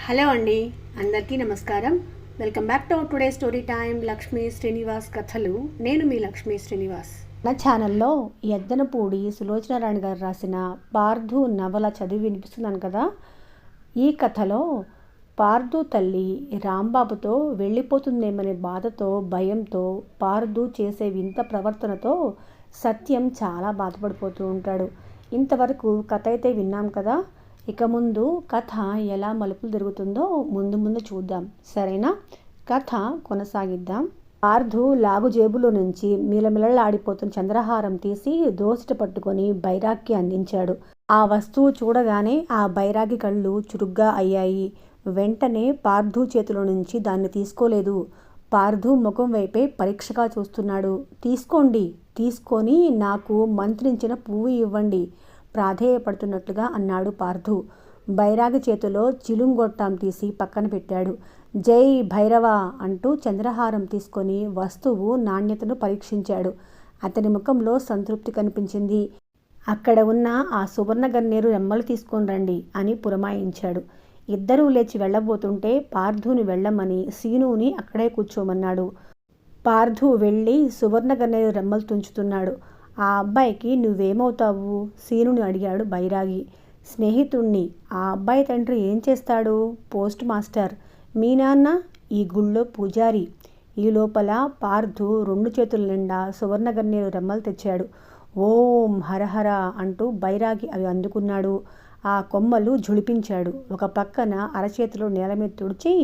Hello అండి, అందరికీ నమస్కారం. Welcome back to today story time Lakshmi Srinivas కథలు. నేను మీ లక్ష్మీ శ్రీనివాస్. నా ఛానల్లో ఎద్దనపూడి సులోచనారాయణ గారు రాసిన పార్థు నవల చదివి వినిపిస్తున్నాను కదా. ఈ కథలో పార్థు తల్లి రాంబాబుతో వెళ్ళిపోతుందేమనే బాధతో, భయంతో, పార్థు చేసే వింత ప్రవర్తనతో సత్యం చాలా బాధపడిపోతూ ఉంటాడు. ఇంతవరకు కథ అయితే విన్నాం కదా. ఇక ముందు కథ ఎలా మలుపులు తిరుగుతుందో ముందు చూద్దాం, సరేనా? కథ కొనసాగిద్దాం. పార్థు లాగు జేబులో నుంచి మిలమిలలాడిపోతున్న చంద్రహారం తీసి దోసిట పట్టుకొని బైరాగ్కి అందించాడు. ఆ వస్తువు చూడగానే ఆ బైరాగి కళ్ళు చురుగ్గా అయ్యాయి. వెంటనే పార్థు చేతిలో నుంచి దాన్ని తీసుకోలేదు. పార్థు ముఖం వైపే పరీక్షగా చూస్తున్నాడు. తీసుకోండి, తీసుకొని నాకు మంత్రించిన పువ్వు ఇవ్వండి, ప్రాధేయపడుతున్నట్లుగా అన్నాడు పార్థు. బైరాగి చేతిలో చిలుంగొట్టాం తీసి పక్కన పెట్టాడు. జై భైరవ అంటూ చంద్రహారం తీసుకొని వస్తువు నాణ్యతను పరీక్షించాడు. అతని ముఖంలో సంతృప్తి కనిపించింది. అక్కడ ఉన్న ఆ సువర్ణ గన్నేరు రెమ్మలు తీసుకొని రండి అని పురమాయించాడు. ఇద్దరూ లేచి వెళ్ళబోతుంటే పార్థుని వెళ్ళమని సీనుని అక్కడే కూర్చోమన్నాడు. పార్థు వెళ్ళి సువర్ణ గన్నేరు రెమ్మలు తుంచుతున్నాడు. ఆ అబ్బాయికి నువ్వేమవుతావు? సీనుని అడిగాడు బైరాగి. స్నేహితుణ్ణి. ఆ అబ్బాయి తండ్రి ఏం చేస్తాడు? Post master. మీ నాన్న? ఈ గుళ్ళో పూజారి. ఈ లోపల పార్థు 2 చేతుల నిండా సువర్ణగన్నేరు రెమ్మలు తెచ్చాడు. ఓం హరహర అంటూ బైరాగి అవి అందుకున్నాడు. ఆ కొమ్మలు ఝుళిపించాడు. ఒక పక్కన అరచేతిలో నేల మీద తుడిచి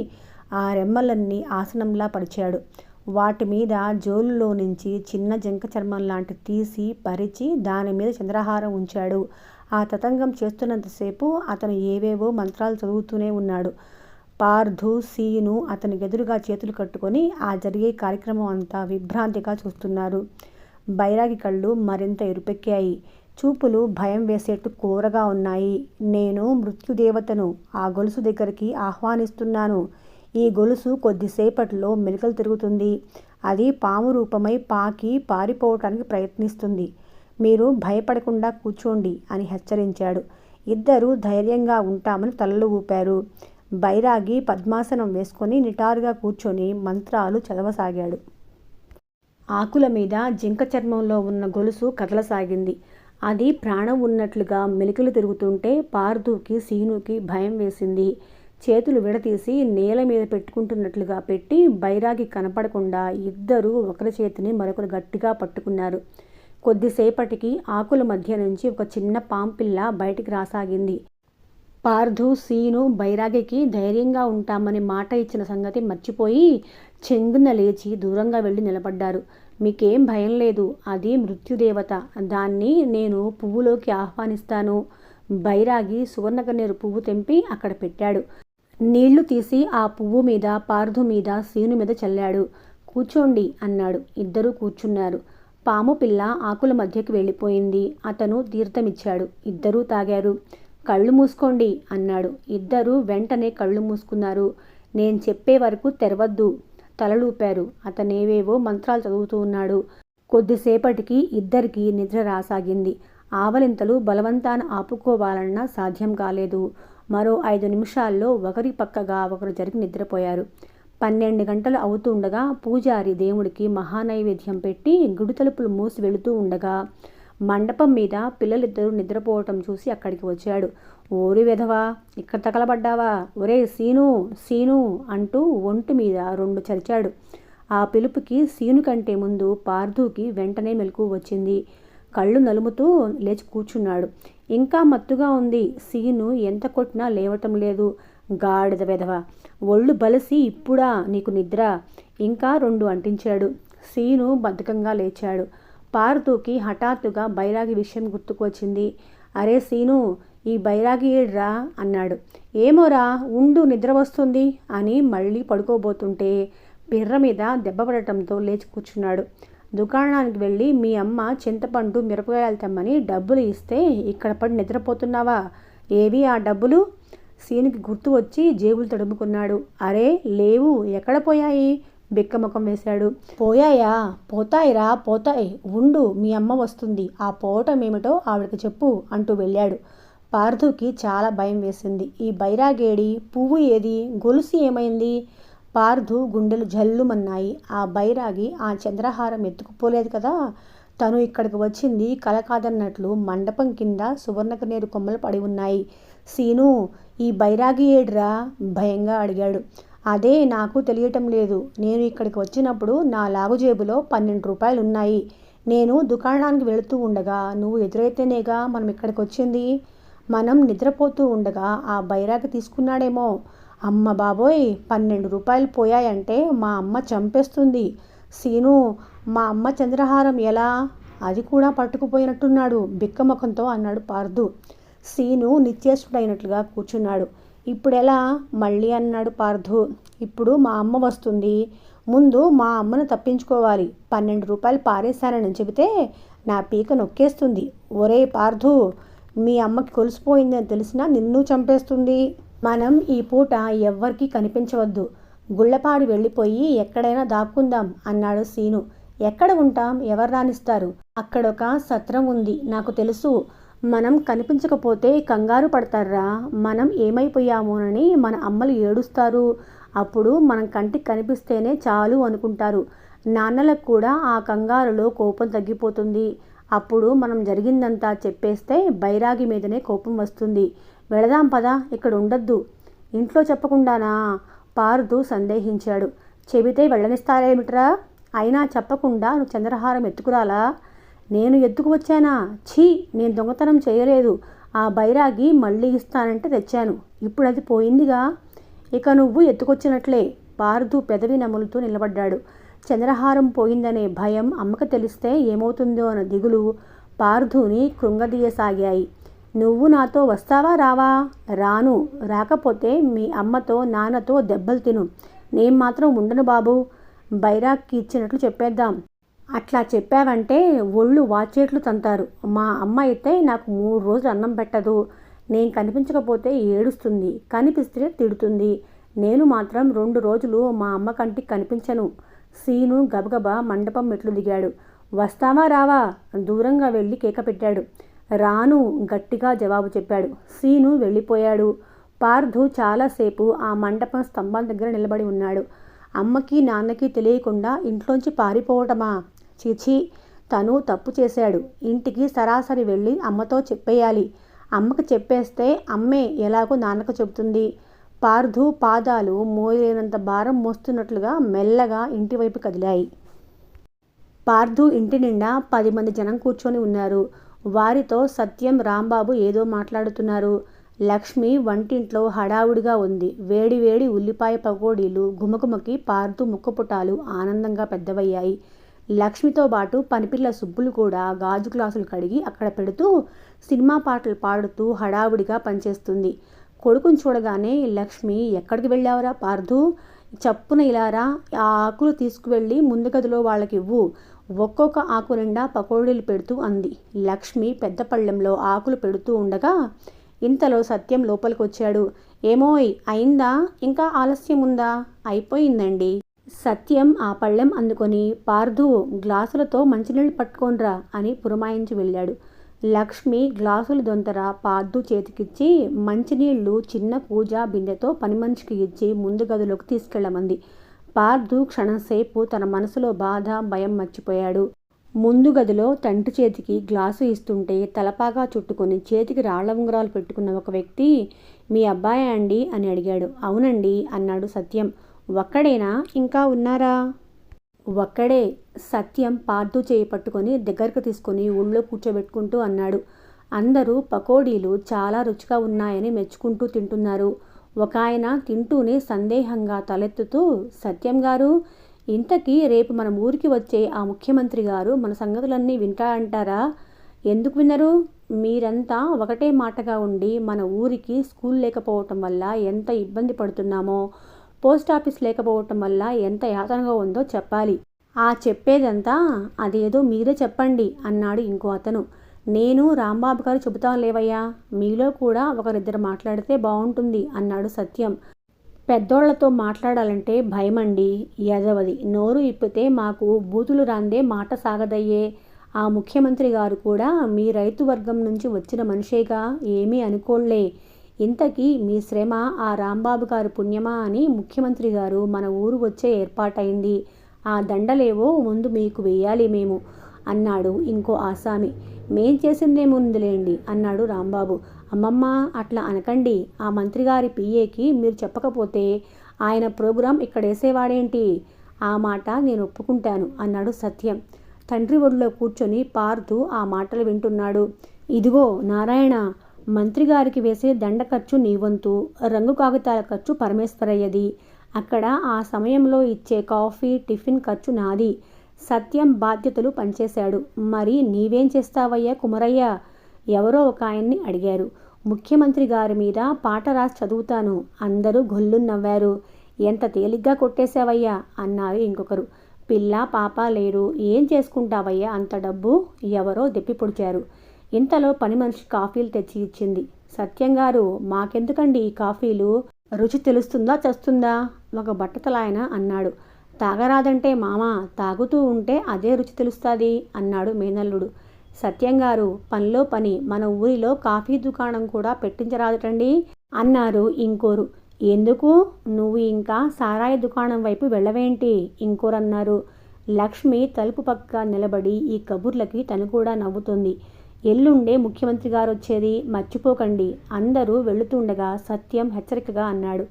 ఆ రెమ్మలన్నీ ఆసనంలా పరిచాడు. వాటి మీద జోలులో నుంచి చిన్న జంక చర్మం లాంటి తీసి పరిచి దాని మీద చంద్రహారం ఉంచాడు. ఆ తతంగం చేస్తున్నంతసేపు అతను ఏవేవో మంత్రాలు చదువుతూనే ఉన్నాడు. పార్థు, సీను అతని ఎదురుగా చేతులు కట్టుకొని ఆ జరిగే కార్యక్రమం అంతా విభ్రాంతిగా చూస్తున్నారు. బైరాగి కళ్ళు మరింత ఎరుపెక్కాయి. చూపులు భయం వేసేట్టు కోరగా ఉన్నాయి. నేను మృత్యుదేవతను ఆ గొలుసు దగ్గరికి ఆహ్వానిస్తున్నాను. ఈ గొలుసు కొద్దిసేపట్లో మెలికలు తిరుగుతుంది. అది పాము రూపమై పాకి పారిపోవటానికి ప్రయత్నిస్తుంది. మీరు భయపడకుండా కూర్చోండి అని హెచ్చరించాడు. ఇద్దరూ ధైర్యంగా ఉంటామని తలలు ఊపారు. బైరాగి పద్మాసనం వేసుకొని నిటారుగా కూర్చొని మంత్రాలు చదవసాగాడు. ఆకుల మీద జింక చర్మంలో ఉన్న గొలుసు కదలసాగింది. అది ప్రాణం ఉన్నట్లుగా మెలికలు తిరుగుతుంటే పార్థుకి, సీనుకి భయం వేసింది. చేతులు విడతీసి నేల మీద పెట్టుకుంటున్నట్లుగా పెట్టి బైరాగి కనపడకుండా ఇద్దరూ ఒకరి చేతిని మరొకరు గట్టిగా పట్టుకున్నారు. కొద్దిసేపటికి ఆకుల మధ్య నుంచి ఒక చిన్న పాంపిల్ల బయటికి రాసాగింది. పార్థు, సీను బైరాగికి ధైర్యంగా ఉంటామని మాట ఇచ్చిన సంగతి మర్చిపోయి చెంగున లేచి దూరంగా వెళ్ళి నిలబడ్డారు. మీకేం భయం లేదు, అది మృత్యుదేవత, దాన్ని నేను పువ్వులోకి ఆహ్వానిస్తాను. బైరాగి సువర్ణగన్నేరు పువ్వు తెంపి అక్కడ పెట్టాడు. నీళ్లు తీసి ఆ పువ్వు మీద, పార్థు మీద, సీను మీద చల్లాడు. కూర్చోండి అన్నాడు. ఇద్దరూ కూర్చున్నారు. పాము పిల్ల ఆకుల మధ్యకి వెళ్ళిపోయింది. అతను తీర్థమిచ్చాడు. ఇద్దరూ తాగారు. కళ్ళు మూసుకోండి అన్నాడు. ఇద్దరూ వెంటనే కళ్ళు మూసుకున్నారు. నేను చెప్పే వరకు తెరవద్దు. తలలూపారు. అతనేవేవో మంత్రాలు చదువుతూ ఉన్నాడు. కొద్దిసేపటికి ఇద్దరికీ నిద్ర రాసాగింది. ఆవలింతలు బలవంతాన ఆపుకోవాలన్నా సాధ్యం కాలేదు. మరో 5 నిమిషాల్లో ఒకరి పక్కగా ఒకరు జరిగి నిద్రపోయారు. 12 గంటలు అవుతుండగా పూజారి దేవుడికి మహానైవేద్యం పెట్టి గుడి తలుపులు మూసి వెళుతూ ఉండగా మండపం మీద పిల్లలిద్దరూ నిద్రపోవటం చూసి అక్కడికి వచ్చాడు. ఓరి వెధవా, ఇక్కడ తగలబడ్డావా? ఒరే సీను, సీను అంటూ ఒంటి మీద 2 చరిచాడు. ఆ పిలుపుకి సీను కంటే ముందు పార్థుకి వెంటనే మెలకువ వచ్చింది. కళ్ళు నలుముతూ లేచి కూర్చున్నాడు. ఇంకా మత్తుగా ఉంది. సీను ఎంత కొట్టినా లేవటం లేదు. గాడిద వెధవ, ఒళ్ళు బలిసి ఇప్పుడా నీకు నిద్ర? ఇంకా 2 అంటించాడు. సీను బద్ధకంగా లేచాడు. పార్థుకి హఠాత్తుగా బైరాగి విషయం గుర్తుకొచ్చింది. అరే సీను, ఈ బైరాగి ఏడ్రా అన్నాడు. ఏమోరా, ఉండు నిద్ర వస్తుంది అని మళ్ళీ పడుకోబోతుంటే పిర్ర మీద దెబ్బ పడటంతో లేచి కూర్చున్నాడు. దుకాణానికి వెళ్ళి మీ అమ్మ చింతపండు, మిరపకాయలు తెమ్మని డబ్బులు ఇస్తే ఇక్కడ పడి నిద్రపోతున్నావా? ఏవి ఆ డబ్బులు? సీనుకి గుర్తు వచ్చి జేబులు తడుముకున్నాడు. అరే లేవు, ఎక్కడ పోయాయి? బిక్కముఖం వేశాడు. పోయాయా? పోతాయిరా, పోతాయి. ఉండు, మీ అమ్మ వస్తుంది. ఆ పోవటం ఏమిటో ఆవిడకి చెప్పు అంటూ వెళ్ళాడు. పార్థుకి చాలా భయం వేసింది. ఈ బైరాగేడి, పువ్వు ఏది, గొలుసు ఏమైంది? పార్థు గుండెలు జల్లుమన్నాయి. ఆ బైరాగి ఆ చంద్రహారం ఎత్తుకుపోలేదు కదా. తను ఇక్కడికి వచ్చింది కల కాదన్నట్లు మండపం కింద సువర్ణకనేరు కొమ్మలు పడి ఉన్నాయి. సీను, ఈ బైరాగి ఏడ్రా? భయంగా అడిగాడు. అదే నాకు తెలియటం లేదు. నేను ఇక్కడికి వచ్చినప్పుడు నా లాగుజేబులో 12 రూపాయలు ఉన్నాయి. నేను దుకాణానికి వెళుతూ ఉండగా నువ్వు ఎదురైతేనేగా మనం ఇక్కడికి వచ్చింది. మనం నిద్రపోతూ ఉండగా ఆ బైరాగి తీసుకున్నాడేమో. అమ్మ బాబోయ్, 12 రూపాయలు పోయాయంటే మా అమ్మ చంపేస్తుంది. సీను, మా అమ్మ చంద్రహారం ఎలా? అది కూడా పట్టుకుపోయినట్టున్నాడు బిక్కముఖంతో అన్నాడు పార్థు. సీను నిశ్చేష్టుడైనట్లుగా కూర్చున్నాడు. ఇప్పుడెలా? మళ్ళీ అన్నాడు పార్థు. ఇప్పుడు మా అమ్మ వస్తుంది. ముందు మా అమ్మను తప్పించుకోవాలి. 12 రూపాయలు పారేశానని చెబితే నా పీక నొక్కేస్తుంది. ఒరే పార్థు, మీ అమ్మకి కొలిసిపోయిందని తెలిసినా నిన్ను చంపేస్తుంది. మనం ఈ పూట ఎవ్వరికీ కనిపించవద్దు. గుళ్ళపాడు వెళ్ళిపోయి ఎక్కడైనా దాక్కుందాం అన్నాడు సీను. ఎక్కడ ఉంటాం? ఎవరు రానిస్తారు? అక్కడొక సత్రం ఉంది, నాకు తెలుసు. మనం కనిపించకపోతే కంగారు పడతారా? మనం ఏమైపోయామోనని మన అమ్మలు ఏడుస్తారు. అప్పుడు మనం కంటికి కనిపిస్తేనే చాలు అనుకుంటారు. నాన్నలకు కూడా ఆ కంగారులో కోపం తగ్గిపోతుంది. అప్పుడు మనం జరిగిందంతా చెప్పేస్తే బైరాగి మీదనే కోపం వస్తుంది. వెళదాం పదా, ఇక్కడ ఉండొద్దు. ఇంట్లో చెప్పకుండానా? పార్థు సందేహించాడు. చెబితే వెళ్ళనిస్తారేమిట్రా? అయినా చెప్పకుండా నువ్వు చంద్రహారం ఎత్తుకురాలా? నేను ఎత్తుకు వచ్చానా? ఛీ, నేను దొంగతనం చేయలేదు. ఆ బైరాగి మళ్ళీ ఇస్తానంటే తెచ్చాను. ఇప్పుడు అది పోయిందిగా, ఇక నువ్వు ఎత్తుకొచ్చినట్లే. పార్థు పెదవి నములుతూ నిలబడ్డాడు. చంద్రహారం పోయిందనే భయం, అమ్మకు తెలిస్తే ఏమవుతుందో అన్న దిగులు పార్థుని కృంగదీయసాగాయి. నువ్వు నాతో వస్తావా రావా? రాను. రాకపోతే మీ అమ్మతో నాన్నతో దెబ్బలు తిను. నేను మాత్రం ఉండను బాబు. బైరాగ్కి ఇచ్చినట్లు చెప్పేద్దాం. అట్లా చెప్పావంటే ఒళ్ళు వాచేట్లు తంతారు. మా అమ్మ అయితే నాకు 3 రోజులు అన్నం పెట్టదు. నేను కనిపించకపోతే ఏడుస్తుంది, కనిపిస్తే తిడుతుంది. నేను మాత్రం 2 రోజులు మా అమ్మ కంటికి కనిపించను. సీను గబగబా మండపం మెట్లు దిగాడు. వస్తావా రావా? దూరంగా వెళ్ళి కేక పెట్టాడు. రాను, గట్టిగా జవాబు చెప్పాడు. సీను వెళ్ళిపోయాడు. పార్థు చాలాసేపు ఆ మండపం స్తంభం దగ్గర నిలబడి ఉన్నాడు. అమ్మకి నాన్నకి తెలియకుండా ఇంట్లోంచి పారిపోవటమా? చిచి, తను తప్పు చేశాడు. ఇంటికి సరాసరి వెళ్ళి అమ్మతో చెప్పేయాలి. అమ్మకు చెప్పేస్తే అమ్మే ఎలాగో నాన్నకు చెబుతుంది. పార్థు పాదాలు మోయలేనంత భారం మోస్తున్నట్లుగా మెల్లగా ఇంటివైపు కదిలాయి. పార్థు ఇంటి నిండా 10 మంది జనం కూర్చొని ఉన్నారు. వారితో సత్యం, రాంబాబు ఏదో మాట్లాడుతున్నారు. లక్ష్మి వంటింట్లో హడావుడిగా ఉంది. వేడి వేడి ఉల్లిపాయ పకోడీలు గుమగుమకి పార్థు ముక్కుపుటాలు ఆనందంగా పెద్దవయ్యాయి. లక్ష్మితో పాటు పనిపిల్ల సుబ్బులు కూడా గాజు గ్లాసులు కడిగి అక్కడ పెడుతూ సినిమా పాటలు పాడుతూ హడావుడిగా పనిచేస్తుంది. కొడుకుని చూడగానే లక్ష్మి, ఎక్కడికి వెళ్ళావురా పార్థు? చప్పున ఇలారా, ఆ ఆకులు తీసుకువెళ్ళి ముందు గదిలో వాళ్ళకివ్వు. ఒక్కొక్క ఆకు నిండా పకోడీలు పెడుతూ అంది. లక్ష్మి పెద్ద పళ్ళెంలో ఆకులు పెడుతూ ఉండగా ఇంతలో సత్యం లోపలికి వచ్చాడు. ఏమోయ్, అయిందా? ఇంకా ఆలస్యం ఉందా? అయిపోయిందండి. సత్యం ఆ పళ్ళెం అందుకొని, పార్థు గ్లాసులతో మంచినీళ్ళు పట్టుకోనరా అని పురమాయించి వెళ్ళాడు. లక్ష్మి గ్లాసులు దొంతర పార్థు చేతికిచ్చి మంచినీళ్లు చిన్న పూజా బిందెతో పని మనిషికి ఇచ్చి ముందు గదిలోకి తీసుకెళ్లమంది. పార్థు క్షణంసేపు తన మనసులో బాధ, భయం మర్చిపోయాడు. ముందు గదిలో తండ్రి చేతికి గ్లాసు ఇస్తుంటే తలపాగా చుట్టుకొని చేతికి రాళ్ల ఉంగరాలు పెట్టుకున్న ఒక వ్యక్తి, మీ అబ్బాయా అండి అని అడిగాడు. అవునండి అన్నాడు సత్యం. ఒక్కడేనా, ఇంకా ఉన్నారా? ఒక్కడే. సత్యం పార్థు చేయి పట్టుకొని దగ్గరకు తీసుకొని ఊళ్ళో కూర్చోబెట్టుకుంటూ అన్నాడు. అందరూ పకోడీలు చాలా రుచిగా ఉన్నాయని మెచ్చుకుంటూ తింటున్నారు. ఒక ఆయన తింటూనే సందేహంగా తలెత్తుతూ, సత్యం గారు, ఇంతకీ రేపు మన ఊరికి వచ్చే ఆ ముఖ్యమంత్రి గారు మన సంగతులన్నీ వింటారంటారా? ఎందుకు వినరు? మీరంతా ఒకటే మాటగా ఉండి మన ఊరికి స్కూల్ లేకపోవటం వల్ల ఎంత ఇబ్బంది పడుతున్నామో, పోస్ట్ ఆఫీస్ లేకపోవటం వల్ల ఎంత యాతనగా ఉందో చెప్పాలి. ఆ చెప్పేదంతా అదేదో మీరే చెప్పండి అన్నాడు ఇంకో అతను. నేను రాంబాబు గారు చెబుతాను లేవయ్యా, మీలో కూడా ఒకరిద్దరు మాట్లాడితే బాగుంటుంది అన్నాడు సత్యం. పెద్దోళ్లతో మాట్లాడాలంటే భయమండి. యదవది నోరు ఇప్పితే మాకు బూతులు రాందే మాట సాగదయ్యే. ఆ ముఖ్యమంత్రి గారు కూడా మీ రైతు వర్గం నుంచి వచ్చిన మనిషేగా, ఏమీ అనుకోళ్లే. ఇంతకీ మీ శ్రమ ఆ రాంబాబు గారు పుణ్యమా అని ముఖ్యమంత్రి గారు మన ఊరు వచ్చే ఏర్పాటైంది. ఆ దండలేవో ముందు మీకు వెయ్యాలి మేము అన్నాడు ఇంకో ఆసామి. మేం చేసిందేముందిలేండి అన్నాడు రాంబాబు. అమ్మమ్మ, అట్లా అనకండి. ఆ మంత్రిగారి పిఏకి మీరు చెప్పకపోతే ఆయన ప్రోగ్రాం ఇక్కడేసేవాడేంటి? ఆ మాట నేను ఒప్పుకుంటాను అన్నాడు సత్యం. తండ్రి ఒడిలో కూర్చొని పార్థు ఆ మాటలు వింటున్నాడు. ఇదిగో నారాయణ, మంత్రిగారికి వేసే దండ ఖర్చు నీ వంతు, రంగు కాగితాల ఖర్చు పరమేశ్వరయ్యది. అక్కడ ఆ సమయంలో ఇచ్చే కాఫీ టిఫిన్ ఖర్చు నాది. సత్యం బాధ్యతలు పనిచేశాడు. మరి నీవేం చేస్తావయ్యా కుమరయ్య? ఎవరో ఒక ఆయన్ని అడిగారు. ముఖ్యమంత్రి గారి మీద పాట రాసి చదువుతాను. అందరూ గొల్లు నవ్వారు. ఎంత తేలిగ్గా కొట్టేశావయ్యా అన్నారు ఇంకొకరు. పిల్ల పాప లేరు, ఏం చేసుకుంటావయ్యా అంత డబ్బు? ఎవరో దెప్పి పొడిచారు. ఇంతలో పని మనిషి కాఫీలు తెచ్చి ఇచ్చింది. సత్యంగారు, మాకెందుకండి ఈ కాఫీలు? రుచి తెలుస్తుందా చస్తుందా? ఒక బట్టతలాయన అన్నాడు. తాగరాదంటే మామా, తాగుతూ ఉంటే అదే రుచి తెలుస్తుంది అన్నాడు మేనల్లుడు. సత్యంగారు, పనిలో పని, మన ఊరిలో కాఫీ దుకాణం కూడా పెట్టించరాదటండి అన్నారు ఇంకోరు. ఎందుకు? నువ్వు ఇంకా సారాయి దుకాణం వైపు వెళ్ళవేంటి? ఇంకోరన్నారు. లక్ష్మి తలుపు పక్క నిలబడి ఈ కబుర్లకి తను కూడా నవ్వుతుంది. ఎల్లుండే ముఖ్యమంత్రి గారు వచ్చేది, మర్చిపోకండి. అందరూ వెళుతుండగా సత్యం హెచ్చరికగా అన్నాడు.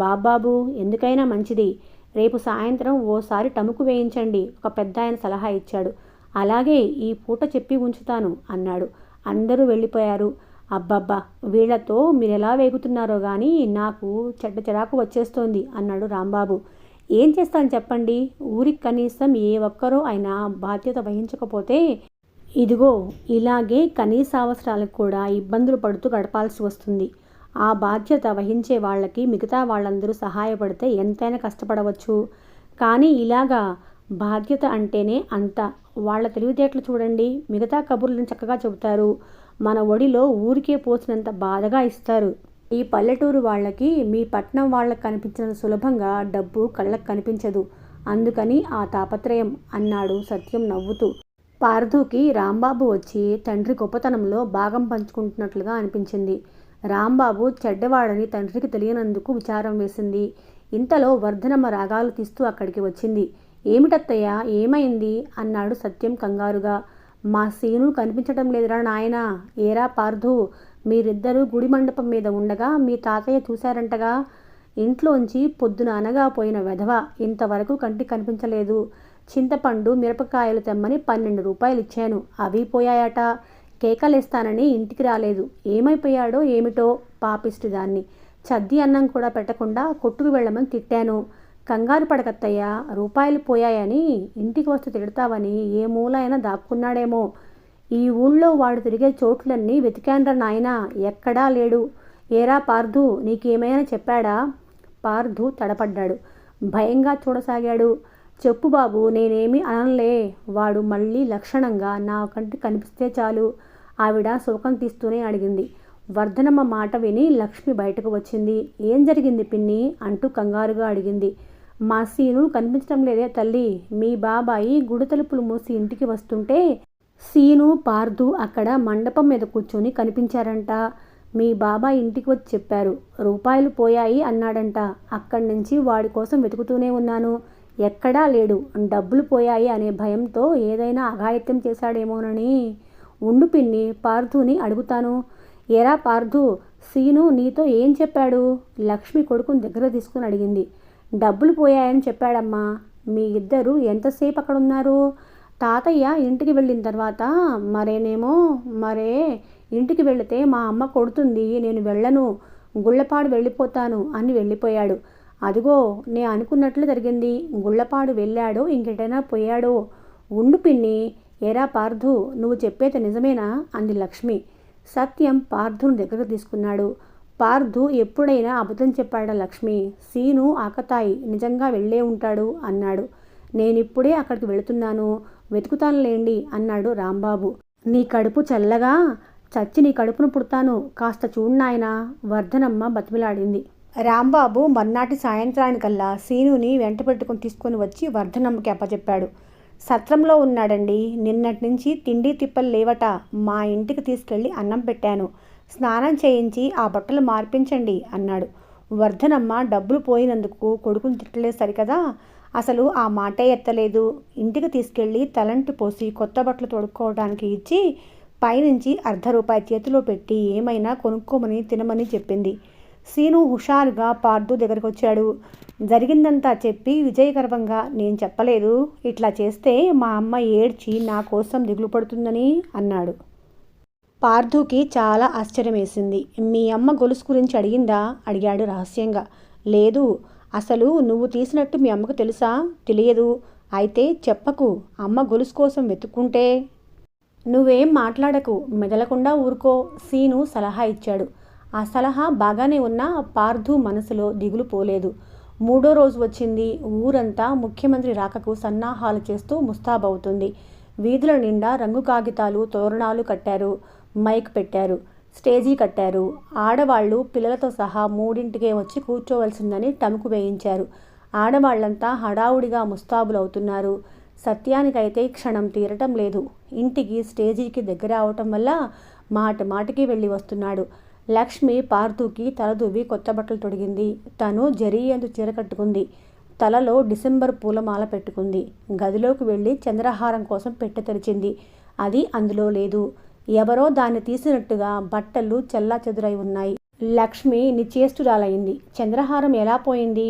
బాబాబు, ఎందుకైనా మంచిది, రేపు సాయంత్రం ఓసారి టముకు వేయించండి, ఒక పెద్దాయన సలహా ఇచ్చాడు. అలాగే, ఈ పూట చెప్పి ఉంచుతాను అన్నాడు. అందరూ వెళ్ళిపోయారు. అబ్బబ్బా, వీళ్లతో మీరెలా వేగుతున్నారో గానీ నాకు చెడ్డ చిరాకు వచ్చేస్తోంది అన్నాడు రాంబాబు. ఏం చేస్తాను చెప్పండి? ఊరికి కనీసం ఏ ఒక్కరో అయినా బాధ్యత వహించకపోతే ఇదిగో ఇలాగే కనీస అవసరాలకు కూడా ఇబ్బందులు పడుతూ గడపాల్సి వస్తుంది. ఆ బాధ్యత వహించే వాళ్ళకి మిగతా వాళ్ళందరూ సహాయపడితే ఎంతైనా కష్టపడవచ్చు. కానీ ఇలాగా బాధ్యత అంటేనే అంత. వాళ్ళ తెలివితేటలు చూడండి. మిగతా కబుర్లను చక్కగా చెబుతారు, మన ఒడిలో ఊరికే పోసినంత బాధగా ఇస్తారు. ఈ పల్లెటూరు వాళ్ళకి మీ పట్నం వాళ్ళకి కనిపించినంత సులభంగా డబ్బు కళ్ళకు కనిపించదు. అందుకని ఆ తాపత్రయం అన్నాడు సత్యం నవ్వుతూ. పార్థుకి రాంబాబు వచ్చి తండ్రి గొప్పతనంలో భాగం పంచుకుంటున్నట్లుగా అనిపించింది. రాంబాబు చెడ్డవాడని తండ్రికి తెలియనందుకు విచారం వేసింది. ఇంతలో వర్ధనమ్మ రాగాలు తీస్తూ అక్కడికి వచ్చింది. ఏమిటత్తయ్యా, ఏమైంది అన్నాడు సత్యం కంగారుగా. మా సీను కనిపించటం లేదురా నాయనా. ఏరా పార్థు, మీరిద్దరూ గుడి మండపం మీద ఉండగా మీ తాతయ్య చూశారంటగా. ఇంట్లోంచి పొద్దున అనగా పోయిన వెధవ ఇంతవరకు కంటికి కనిపించలేదు. చింతపండు మిరపకాయలు తెమ్మని 12 రూపాయలు ఇచ్చాను, అవి పోయాయట. కేకలేస్తానని ఇంటికి రాలేదు. ఏమైపోయాడో ఏమిటో పాపిష్టి దాన్ని. చద్ది అన్నం కూడా పెట్టకుండా కొట్టుకు వెళ్ళమని తిట్టాను. కంగారు పడకత్తయ్యా, రూపాయలు పోయాయని ఇంటికి వస్తే తిడతావని ఏ మూల అయినా దాక్కున్నాడేమో. ఈ ఊళ్ళో వాడు తిరిగే చోట్లన్నీ వెతికాన్రా నాయనా, ఎక్కడా లేడు. ఏరా పార్థు, నీకేమైనా చెప్పాడా? పార్థు తడపడ్డాడు. భయంగా చూడసాగాడు. చెప్పు బాబు, నేనేమీ అనలే. వాడు మళ్ళీ లక్షణంగా నా కంటికి కనిపిస్తే చాలు. ఆవిడ శోకం తీస్తూనే అడిగింది. వర్ధనమ్మ మాట విని లక్ష్మి బయటకు వచ్చింది. ఏం జరిగింది పిన్ని అంటూ కంగారుగా అడిగింది. మా సీను కనిపించడం లేదే తల్లి. మీ బాబాయి గుడి తలుపులు మూసి ఇంటికి వస్తుంటే సీను పార్థు అక్కడ మండపం మీద కూర్చొని కనిపించారంట. మీ బాబాయ్ ఇంటికి వచ్చి చెప్పారు, రూపాయలు పోయాయి అన్నాడంట. అక్కడి నుంచి వాడి కోసం వెతుకుతూనే ఉన్నాను, ఎక్కడా లేడు. డబ్బులు పోయాయి అనే భయంతో ఏదైనా అఘాయిత్యం చేశాడేమోనని. ఉండు పిన్ని, పార్థుని అడుగుతాను. ఏరా పార్థు, సీను నీతో ఏం చెప్పాడు? లక్ష్మి కొడుకుని దగ్గర తీసుకుని అడిగింది. డబ్బులు పోయాయని చెప్పాడమ్మా. మీ ఇద్దరు ఎంతసేపు అక్కడ ఉన్నారు? తాతయ్య ఇంటికి వెళ్ళిన తర్వాత మరే ఇంటికి వెళితే మా అమ్మ కొడుతుంది, నేను వెళ్ళను, గుళ్ళపాడు వెళ్ళిపోతాను అని వెళ్ళిపోయాడు. అదిగో నే అనుకున్నట్లు జరిగింది. గుళ్ళపాడు వెళ్ళాడో ఇంకెటైనా పోయాడో. ఉండు పిన్ని. ఏరా పార్థు, నువ్వు చెప్పేది నిజమేనా అంది లక్ష్మి. సత్యం పార్థును దగ్గరకు తీసుకున్నాడు. పార్థు ఎప్పుడైనా అబద్ధం చెప్పాడా లక్ష్మి? సీను ఆకతాయి, నిజంగా వెళ్ళే ఉంటాడు అన్నాడు. నేనిప్పుడే అక్కడికి వెళుతున్నాను, వెతుకుతానులేండి అన్నాడు రాంబాబు. నీ కడుపు చల్లగా, చచ్చి నీ కడుపును పుడతాను, కాస్త చూడు నాయనా, వర్ధనమ్మ బతిమిలాడింది. రాంబాబు మర్నాటి సాయంత్రానికల్లా సీనుని వెంట పెట్టుకుని తీసుకొని వచ్చి వర్ధనమ్మకి అప్పచెప్పాడు. సత్రంలో ఉన్నాడండి. నిన్నటి నుంచి తిండి తిప్పలు లేవట. మా ఇంటికి తీసుకెళ్ళి అన్నం పెట్టాను. స్నానం చేయించి ఆ బట్టలు మార్పించండి అన్నాడు. వర్ధనమ్మ డబ్బులు పోయినందుకు కొడుకుని తిట్టలేదు సరికదా, అసలు ఆ మాటే ఎత్తలేదు. ఇంటికి తీసుకెళ్ళి తలంటి పోసి కొత్త బట్టలు తొడుక్కోవడానికి ఇచ్చి పైనుంచి ₹1/2 చేతిలో పెట్టి ఏమైనా కొనుక్కోమని తినమని చెప్పింది. సీను హుషారుగా పార్థు దగ్గరకు వచ్చాడు. జరిగిందంతా చెప్పి విజయగర్వంగా, నేను చెప్పలేదు ఇట్లా చేస్తే మా అమ్మ ఏడ్చి నా కోసం దిగులు పడుతుందని అన్నాడు. పార్థుకి చాలా ఆశ్చర్యం వేసింది. మీ అమ్మ గొలుసు గురించి అడిగిందా అడిగాడు రహస్యంగా. లేదు. అసలు నువ్వు తీసినట్టు మీ అమ్మకు తెలుసా? తెలియదు. అయితే చెప్పకు. అమ్మ గొలుసు కోసం వెతుక్కుంటే. నువ్వేం మాట్లాడకు, మెదలకుండా ఊరుకో, సీను సలహా ఇచ్చాడు. ఆ సలహా బాగానే ఉన్నా పార్థు మనసులో దిగులు పోలేదు. 3వ రోజు వచ్చింది. ఊరంతా ముఖ్యమంత్రి రాకకు సన్నాహాలు చేస్తూ ముస్తాబవుతుంది. వీధుల నిండా రంగు కాగితాలు, తోరణాలు కట్టారు. మైక్ పెట్టారు. స్టేజీ కట్టారు. ఆడవాళ్లు పిల్లలతో సహా 3ంటికే వచ్చి కూర్చోవలసిందని టముకు వేయించారు. ఆడవాళ్లంతా హడావుడిగా ముస్తాబులవుతున్నారు. సత్యానికైతే క్షణం తీరటం లేదు. ఇంటికి స్టేజీకి దగ్గర అవటం వల్ల మాటికి వెళ్ళి వస్తున్నాడు. లక్ష్మి పార్థుకి తలదువ్వి కొత్త బట్టలు తొడిగింది. తను జరీయందు చీర కట్టుకుంది. తలలో డిసెంబర్ పూలమాల పెట్టుకుంది. గదిలోకి వెళ్ళి చంద్రహారం కోసం పెట్టె తెరిచింది. అది అందులో లేదు. ఎవరో దాన్ని తీసినట్టుగా బట్టలు చెల్లాచెదురై ఉన్నాయి. లక్ష్మి నిశ్చేష్టురాలైంది. చంద్రహారం ఎలా పోయింది?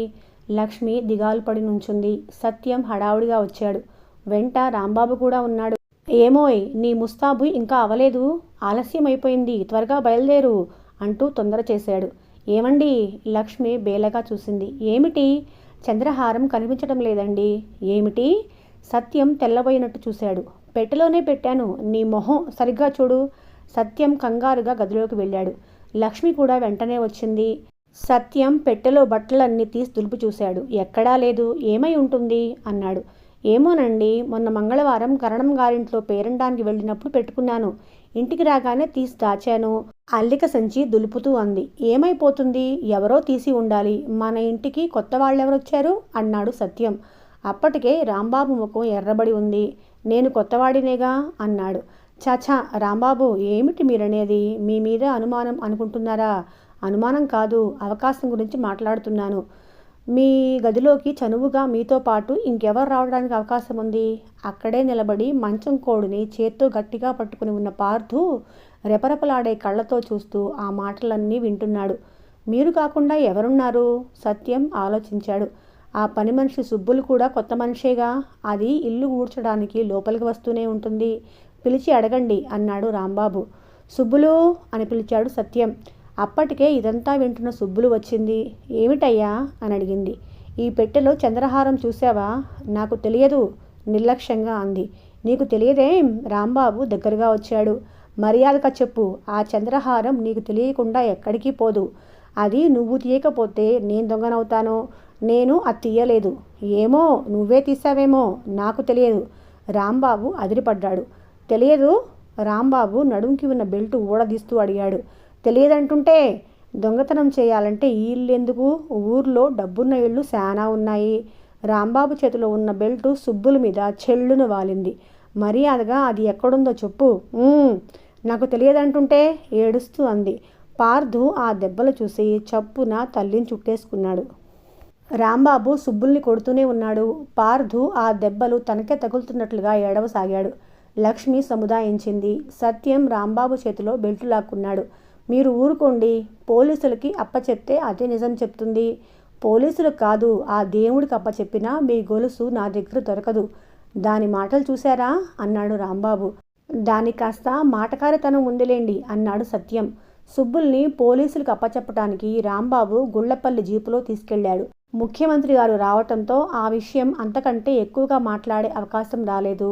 లక్ష్మి దిగాలు పడి నుంచుంది. సత్యం హడావుడిగా వచ్చాడు. వెంట రాంబాబు కూడా ఉన్నాడు. ఏమోయ్, నీ ముస్తాబు ఇంకా అవలేదు. ఆలస్యం అయిపోయింది, త్వరగా బయలుదేరు అంటూ తొందర చేశాడు. ఏమండి? లక్ష్మి బేలగా చూసింది. ఏమిటి? చంద్రహారం కనిపించడం లేదండి. ఏమిటి? సత్యం తెల్లబోయినట్టు చూశాడు. పెట్టెలోనే పెట్టాను, నీ మొహం సరిగ్గా చూడు. సత్యం కంగారుగా గదిలోకి వెళ్ళాడు. లక్ష్మి కూడా వెంటనే వచ్చింది. సత్యం పెట్టెలో బట్టలన్నీ తీసి దులుపు చూశాడు. ఎక్కడా లేదు. ఏమై ఉంటుంది అన్నాడు. ఏమోనండి, మొన్న మంగళవారం కరణం గారింట్లో పేరండానికి వెళ్ళినప్పుడు పెట్టుకున్నాను. ఇంటికి రాగానే తీసి దాచాను. అల్లిక సంచి దులుపుతూ అంది. ఏమైపోతుంది? ఎవరో తీసి ఉండాలి. మన ఇంటికి కొత్త వాళ్ళెవరొచ్చారు అన్నాడు సత్యం. అప్పటికే రాంబాబు ముఖం ఎర్రబడి ఉంది. నేను కొత్తవాడినేగా అన్నాడు. చాచా రాంబాబు, ఏమిటి మీరనేది? మీ మీద అనుమానం అనుకుంటున్నారా? అనుమానం కాదు, అవకాశం గురించి మాట్లాడుతున్నాను. మీ గదిలోకి చనువుగా మీతో పాటు ఇంకెవరు రావడానికి అవకాశం ఉంది? అక్కడే నిలబడి మంచం కోడుని చేత్తో గట్టిగా పట్టుకుని ఉన్న పార్థు రెపరెపలాడే కళ్ళతో చూస్తూ ఆ మాటలన్నీ వింటున్నాడు. మీరు కాకుండా ఎవరున్నారు? సత్యం ఆలోచించాడు. ఆ పని మనిషి సుబ్బులు కూడా కొత్త మనిషేగా. అది ఇల్లు ఊడ్చడానికి లోపలికి వస్తూనే ఉంటుంది. పిలిచి అడగండి అన్నాడు రాంబాబు. సుబ్బులు అని పిలిచాడు సత్యం. అప్పటికే ఇదంతా వింటున్న సుబ్బులు వచ్చింది. ఏమిటయ్యా అని అడిగింది. ఈ పెట్టెలో చంద్రహారం చూసావా? నాకు తెలియదు నిర్లక్ష్యంగా అంది. నీకు తెలియదేం? రాంబాబు దగ్గరగా వచ్చాడు. మర్యాదగా చెప్పు. ఆ చంద్రహారం నీకు తెలియకుండా ఎక్కడికి పోదు. అది నువ్వు తీయకపోతే నేను దొంగనవుతాను. నేను అది తీయలేదు. ఏమో, నువ్వే తీసావేమో, నాకు తెలియదు. రాంబాబు అదిరిపడ్డాడు. తెలియదు? రాంబాబు నడుంకి ఉన్న బెల్టు ఊడదీస్తూ అడిగాడు. తెలియదంటుంటే? దొంగతనం చేయాలంటే ఈ ఇల్లు ఎందుకు? ఊర్లో డబ్బున్న ఇళ్ళు శానా ఉన్నాయి. రాంబాబు చేతిలో ఉన్న బెల్టు సుబ్బుల మీద చెల్లును వాలింది. మర్యాదగా అది ఎక్కడుందో చెప్పు. నాకు తెలియదంటుంటే ఏడుస్తూ అంది. పార్థు ఆ దెబ్బలు చూసి చప్పున తల్లిని చుట్టేసుకున్నాడు. రాంబాబు సుబ్బుల్ని కొడుతూనే ఉన్నాడు. పార్థు ఆ దెబ్బలు తనకే తగులుతున్నట్లుగా ఏడవసాగాడు. లక్ష్మి సముదాయించింది. సత్యం రాంబాబు చేతిలో బెల్టు లాక్కున్నాడు. మీరు ఊరుకోండి. పోలీసులకి అప్పచెప్తే అదే నిజం చెప్తుంది. పోలీసులకు కాదు, ఆ దేవుడికి అప్పచెప్పినా మీ గొలుసు నా దగ్గర దొరకదు. దాని మాటలు చూశారా అన్నాడు రాంబాబు. దాని కాస్త మాటకారితనం ఉందిలేండి అన్నాడు సత్యం. సుబ్బుల్ని పోలీసులకు అప్పచెప్పటానికి రాంబాబు గుళ్లపల్లి జీపులో తీసుకెళ్లాడు. ముఖ్యమంత్రి గారు రావటంతో ఆ విషయం అంతకంటే ఎక్కువగా మాట్లాడే అవకాశం రాలేదు.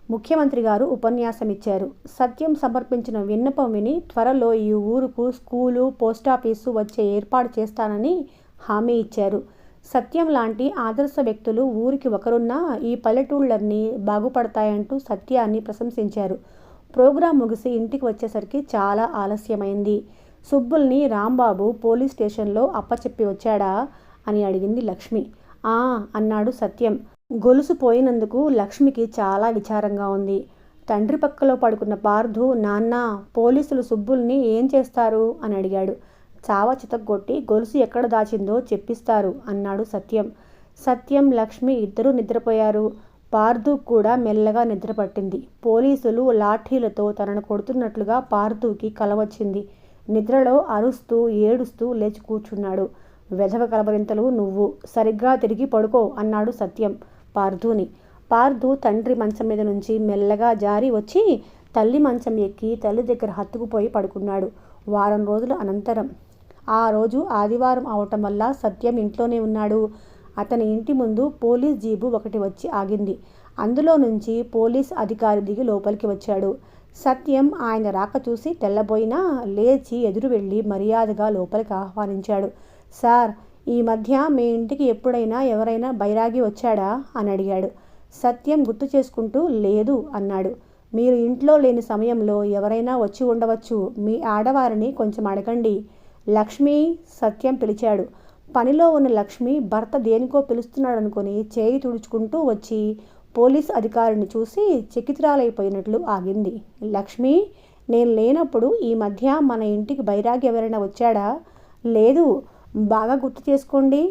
ముఖ్యమంత్రి గారు ఉపన్యాసం ఇచ్చారు. సత్యం సమర్పించిన విన్నపం విని త్వరలో ఈ ఊరుకు స్కూలు, పోస్టాఫీసు వచ్చే ఏర్పాటు చేస్తానని హామీ ఇచ్చారు. సత్యం లాంటి ఆదర్శ వ్యక్తులు ఊరికి ఒకరున్నా ఈ పల్లెటూళ్ళన్నీ బాగుపడతాయంటూ సత్యాన్ని ప్రశంసించారు. ప్రోగ్రాం ముగిసి ఇంటికి వచ్చేసరికి చాలా ఆలస్యమైంది. సుబ్బుల్ని రాంబాబు పోలీస్ స్టేషన్లో అప్పచెప్పి వచ్చాడా అని అడిగింది లక్ష్మి. అన్నాడు సత్యం. గొలుసు పోయినందుకు లక్ష్మికి చాలా విచారంగా ఉంది. తండ్రి పక్కలో పడుకున్న పార్థు, నాన్న, పోలీసులు సుబ్బుల్ని ఏం చేస్తారు అని అడిగాడు. చావ చితగ్గొట్టి గొలుసు ఎక్కడ దాచిందో చెప్పిస్తారు అన్నాడు సత్యం. సత్యం, లక్ష్మి ఇద్దరూ నిద్రపోయారు. పార్థు కూడా మెల్లగా నిద్రపట్టింది. పోలీసులు లాఠీలతో తనను కొడుతున్నట్లుగా పార్థుకి కల వచ్చింది. నిద్రలో అరుస్తూ ఏడుస్తూ లేచి కూర్చున్నాడు. వెధవ కలబరింతలు నువ్వు, సరిగ్గా తిరిగి పడుకో అన్నాడు సత్యం పార్థుని. పార్థు తండ్రి మంచం మీద నుంచి మెల్లగా జారి వచ్చి తల్లి మంచం ఎక్కి తల్లి దగ్గర హత్తుకుపోయి పడుకున్నాడు. వారం రోజుల అనంతరం, ఆ రోజు ఆదివారం అవటం వల్ల సత్యం ఇంట్లోనే ఉన్నాడు. అతని ఇంటి ముందు పోలీస్ జీబు ఒకటి వచ్చి ఆగింది. అందులో నుంచి పోలీస్ అధికారి దిగి లోపలికి వచ్చాడు. సత్యం ఆయన రాక చూసి తెల్లబోయినా లేచి ఎదురు వెళ్ళి మర్యాదగా లోపలికి ఆహ్వానించాడు. సార్, ఈ మధ్య మీ ఇంటికి ఎప్పుడైనా ఎవరైనా బైరాగి వచ్చాడా అని అడిగాడు. సత్యం గుర్తు చేసుకుంటూ లేదు అన్నాడు. మీరు ఇంట్లో లేని సమయంలో ఎవరైనా వచ్చి ఉండవచ్చు. మీ ఆడవారిని కొంచెం అడగండి. లక్ష్మి, సత్యం పిలిచాడు. పనిలో ఉన్న లక్ష్మి భర్త దేనికో పిలుస్తున్నాడనుకొని చేయి తుడుచుకుంటూ వచ్చి పోలీస్ అధికారిని చూసి చకితురాలైపోయినట్లు ఆగింది. లక్ష్మి, నేను లేనప్పుడు ఈ మధ్య మన ఇంటికి బైరాగి ఎవరైనా వచ్చాడా? లేదు, బాగా గుర్తు చేసుకోండి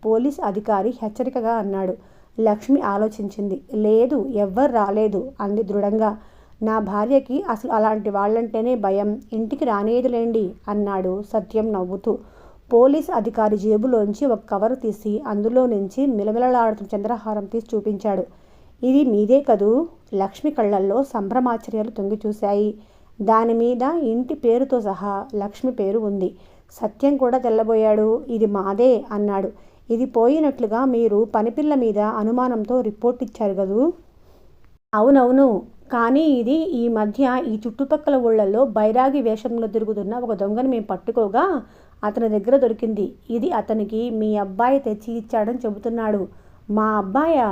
పోలీస్ అధికారి హెచ్చరికగా అన్నాడు. లక్ష్మి ఆలోచించింది. లేదు, ఎవ్వరు రాలేదు అంది దృఢంగా. నా భార్యకి అసలు అలాంటి వాళ్ళంటేనే భయం, ఇంటికి రానేదిలేండి అన్నాడు సత్యం నవ్వుతూ. పోలీస్ అధికారి జేబులోంచి ఒక కవరు తీసి అందులో నుంచి మిలమిలలాడుతున్న చంద్రహారం తీసి చూపించాడు. ఇది మీదే కదూ? లక్ష్మి కళ్ళల్లో సంభ్రమాశ్చర్యాలు తొంగి చూశాయి. దానిమీద ఇంటి పేరుతో సహా లక్ష్మి పేరు ఉంది. సత్యం కూడా తెల్లబోయాడు. ఇది మాదే అన్నాడు. ఇది పోయినట్లుగా మీరు పనిపిల్ల మీద అనుమానంతో రిపోర్ట్ ఇచ్చారు కదూ? అవునవును, కానీ ఇది ఈ మధ్య ఈ చుట్టుపక్కల ఊళ్ళల్లో బైరాగి వేషంలో తిరుగుతున్న ఒక దొంగను మేము పట్టుకోగా అతని దగ్గర దొరికింది. ఇది అతనికి మీ అబ్బాయి తెచ్చి ఇచ్చాడని చెబుతున్నాడు. మా అబ్బాయా?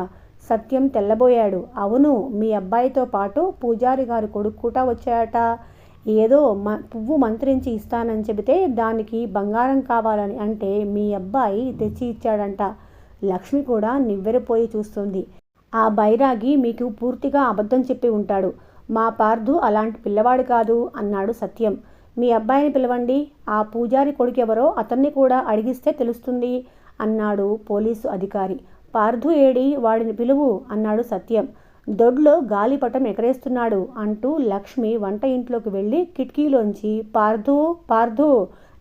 సత్యం తెల్లబోయాడు. అవును, మీ అబ్బాయితో పాటు పూజారి గారి కొడుకు కూడా వచ్చాయట. ఏదో పువ్వు మంత్రించి ఇస్తానని చెబితే దానికి బంగారం కావాలని అంటే మీ అబ్బాయి తెచ్చి ఇచ్చాడంట. లక్ష్మి కూడా నివ్వెరపోయి చూస్తుంది. ఆ బైరాగి మీకు పూర్తిగా అబద్ధం చెప్పి ఉంటాడు. మా పార్థు అలాంటి పిల్లవాడు కాదు అన్నాడు సత్యం. మీ అబ్బాయిని పిలవండి. ఆ పూజారి కొడుకెవరో అతన్ని కూడా అడిగిస్తే తెలుస్తుంది అన్నాడు పోలీసు అధికారి. పార్థు ఏడి, వాడిని పిలువు అన్నాడు సత్యం. దొడ్లో గాలిపటం ఎగరేస్తున్నాడు అంటూ లక్ష్మి వంట ఇంట్లోకి వెళ్ళి కిటికీలోంచి పార్థు, పార్థు,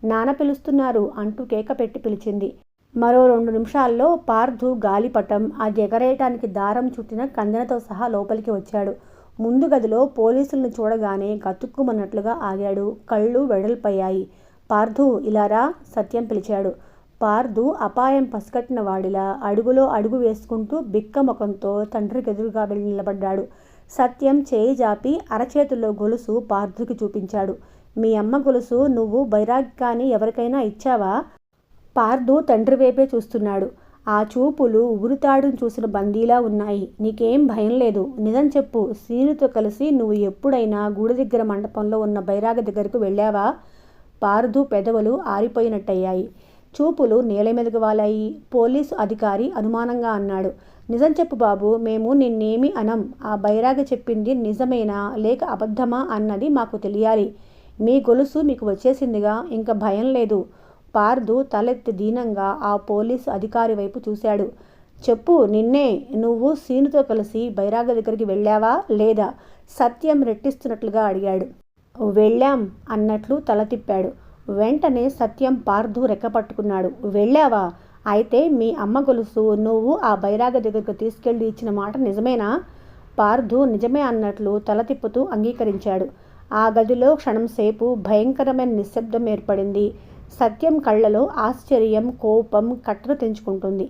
నాన్న పిలుస్తున్నారు అంటూ కేక పెట్టి పిలిచింది. మరో 2 నిమిషాల్లో పార్థు గాలిపటం, అది ఎగరేయటానికి దారం చుట్టిన కందెనతో సహా లోపలికి వచ్చాడు. ముందు గదిలో పోలీసులను చూడగానే గతుక్కుమన్నట్లుగా ఆగాడు. కళ్ళు వెడల్పయ్యాయి. పార్థు, ఇలారా సత్యం పిలిచాడు. పార్థు అపాయం పసిగట్టిన వాడిలా అడుగులో అడుగు వేసుకుంటూ బిక్క ముఖంతో తండ్రికి ఎదురుగా వెళ్ళి నిలబడ్డాడు. సత్యం చేయి జాపి అరచేతుల్లో గొలుసు పార్థుకి చూపించాడు. మీ అమ్మ గొలుసు నువ్వు బైరాగి కానీ ఎవరికైనా ఇచ్చావా? పార్థు తండ్రి వైపే చూస్తున్నాడు. ఆ చూపులు ఉగురుతాడును చూసిన బందీలా ఉన్నాయి. నీకేం భయం లేదు, నిజం చెప్పు. సీనుతో కలిసి నువ్వు ఎప్పుడైనా గుడి దగ్గర మండపంలో ఉన్న బైరాగి దగ్గరకు వెళ్ళావా? పార్థు పెదవులు ఆరిపోయినట్టయ్యాయి. చూపులు నేల మీదకు వాలాయి. పోలీసు అధికారి అనుమానంగా అన్నాడు. నిజం చెప్పు బాబు, మేము నిన్నేమి అనం. ఆ బైరాగి చెప్పింది నిజమేనా లేక అబద్ధమా అన్నది మాకు తెలియాలి. మీ గొలుసు మీకు వచ్చేసిందిగా, ఇంక భయం లేదు. పార్థు తలెత్తి దీనంగా ఆ పోలీసు అధికారి వైపు చూశాడు. చెప్పు, నిన్నే. నువ్వు సీనుతో కలిసి బైరాగి దగ్గరికి వెళ్ళావా లేదా? సత్యం రెట్టిస్తున్నట్లుగా అడిగాడు. వెళ్ళాం అన్నట్లు తల తిప్పాడు. వెంటనే సత్యం పార్థు రెక్కపట్టుకున్నాడు. వెళ్ళావా? అయితే మీ అమ్మ గొలుసు నువ్వు ఆ బైరాగి దగ్గరకు తీసుకెళ్ళి ఇచ్చిన మాట నిజమేనా? పార్థు నిజమే అన్నట్లు తల తిప్పుతూ అంగీకరించాడు. ఆ గదిలో క్షణంసేపు భయంకరమైన నిశ్శబ్దం ఏర్పడింది. సత్యం కళ్ళలో ఆశ్చర్యం, కోపం కట్టలు తెంచుకుంటుంది.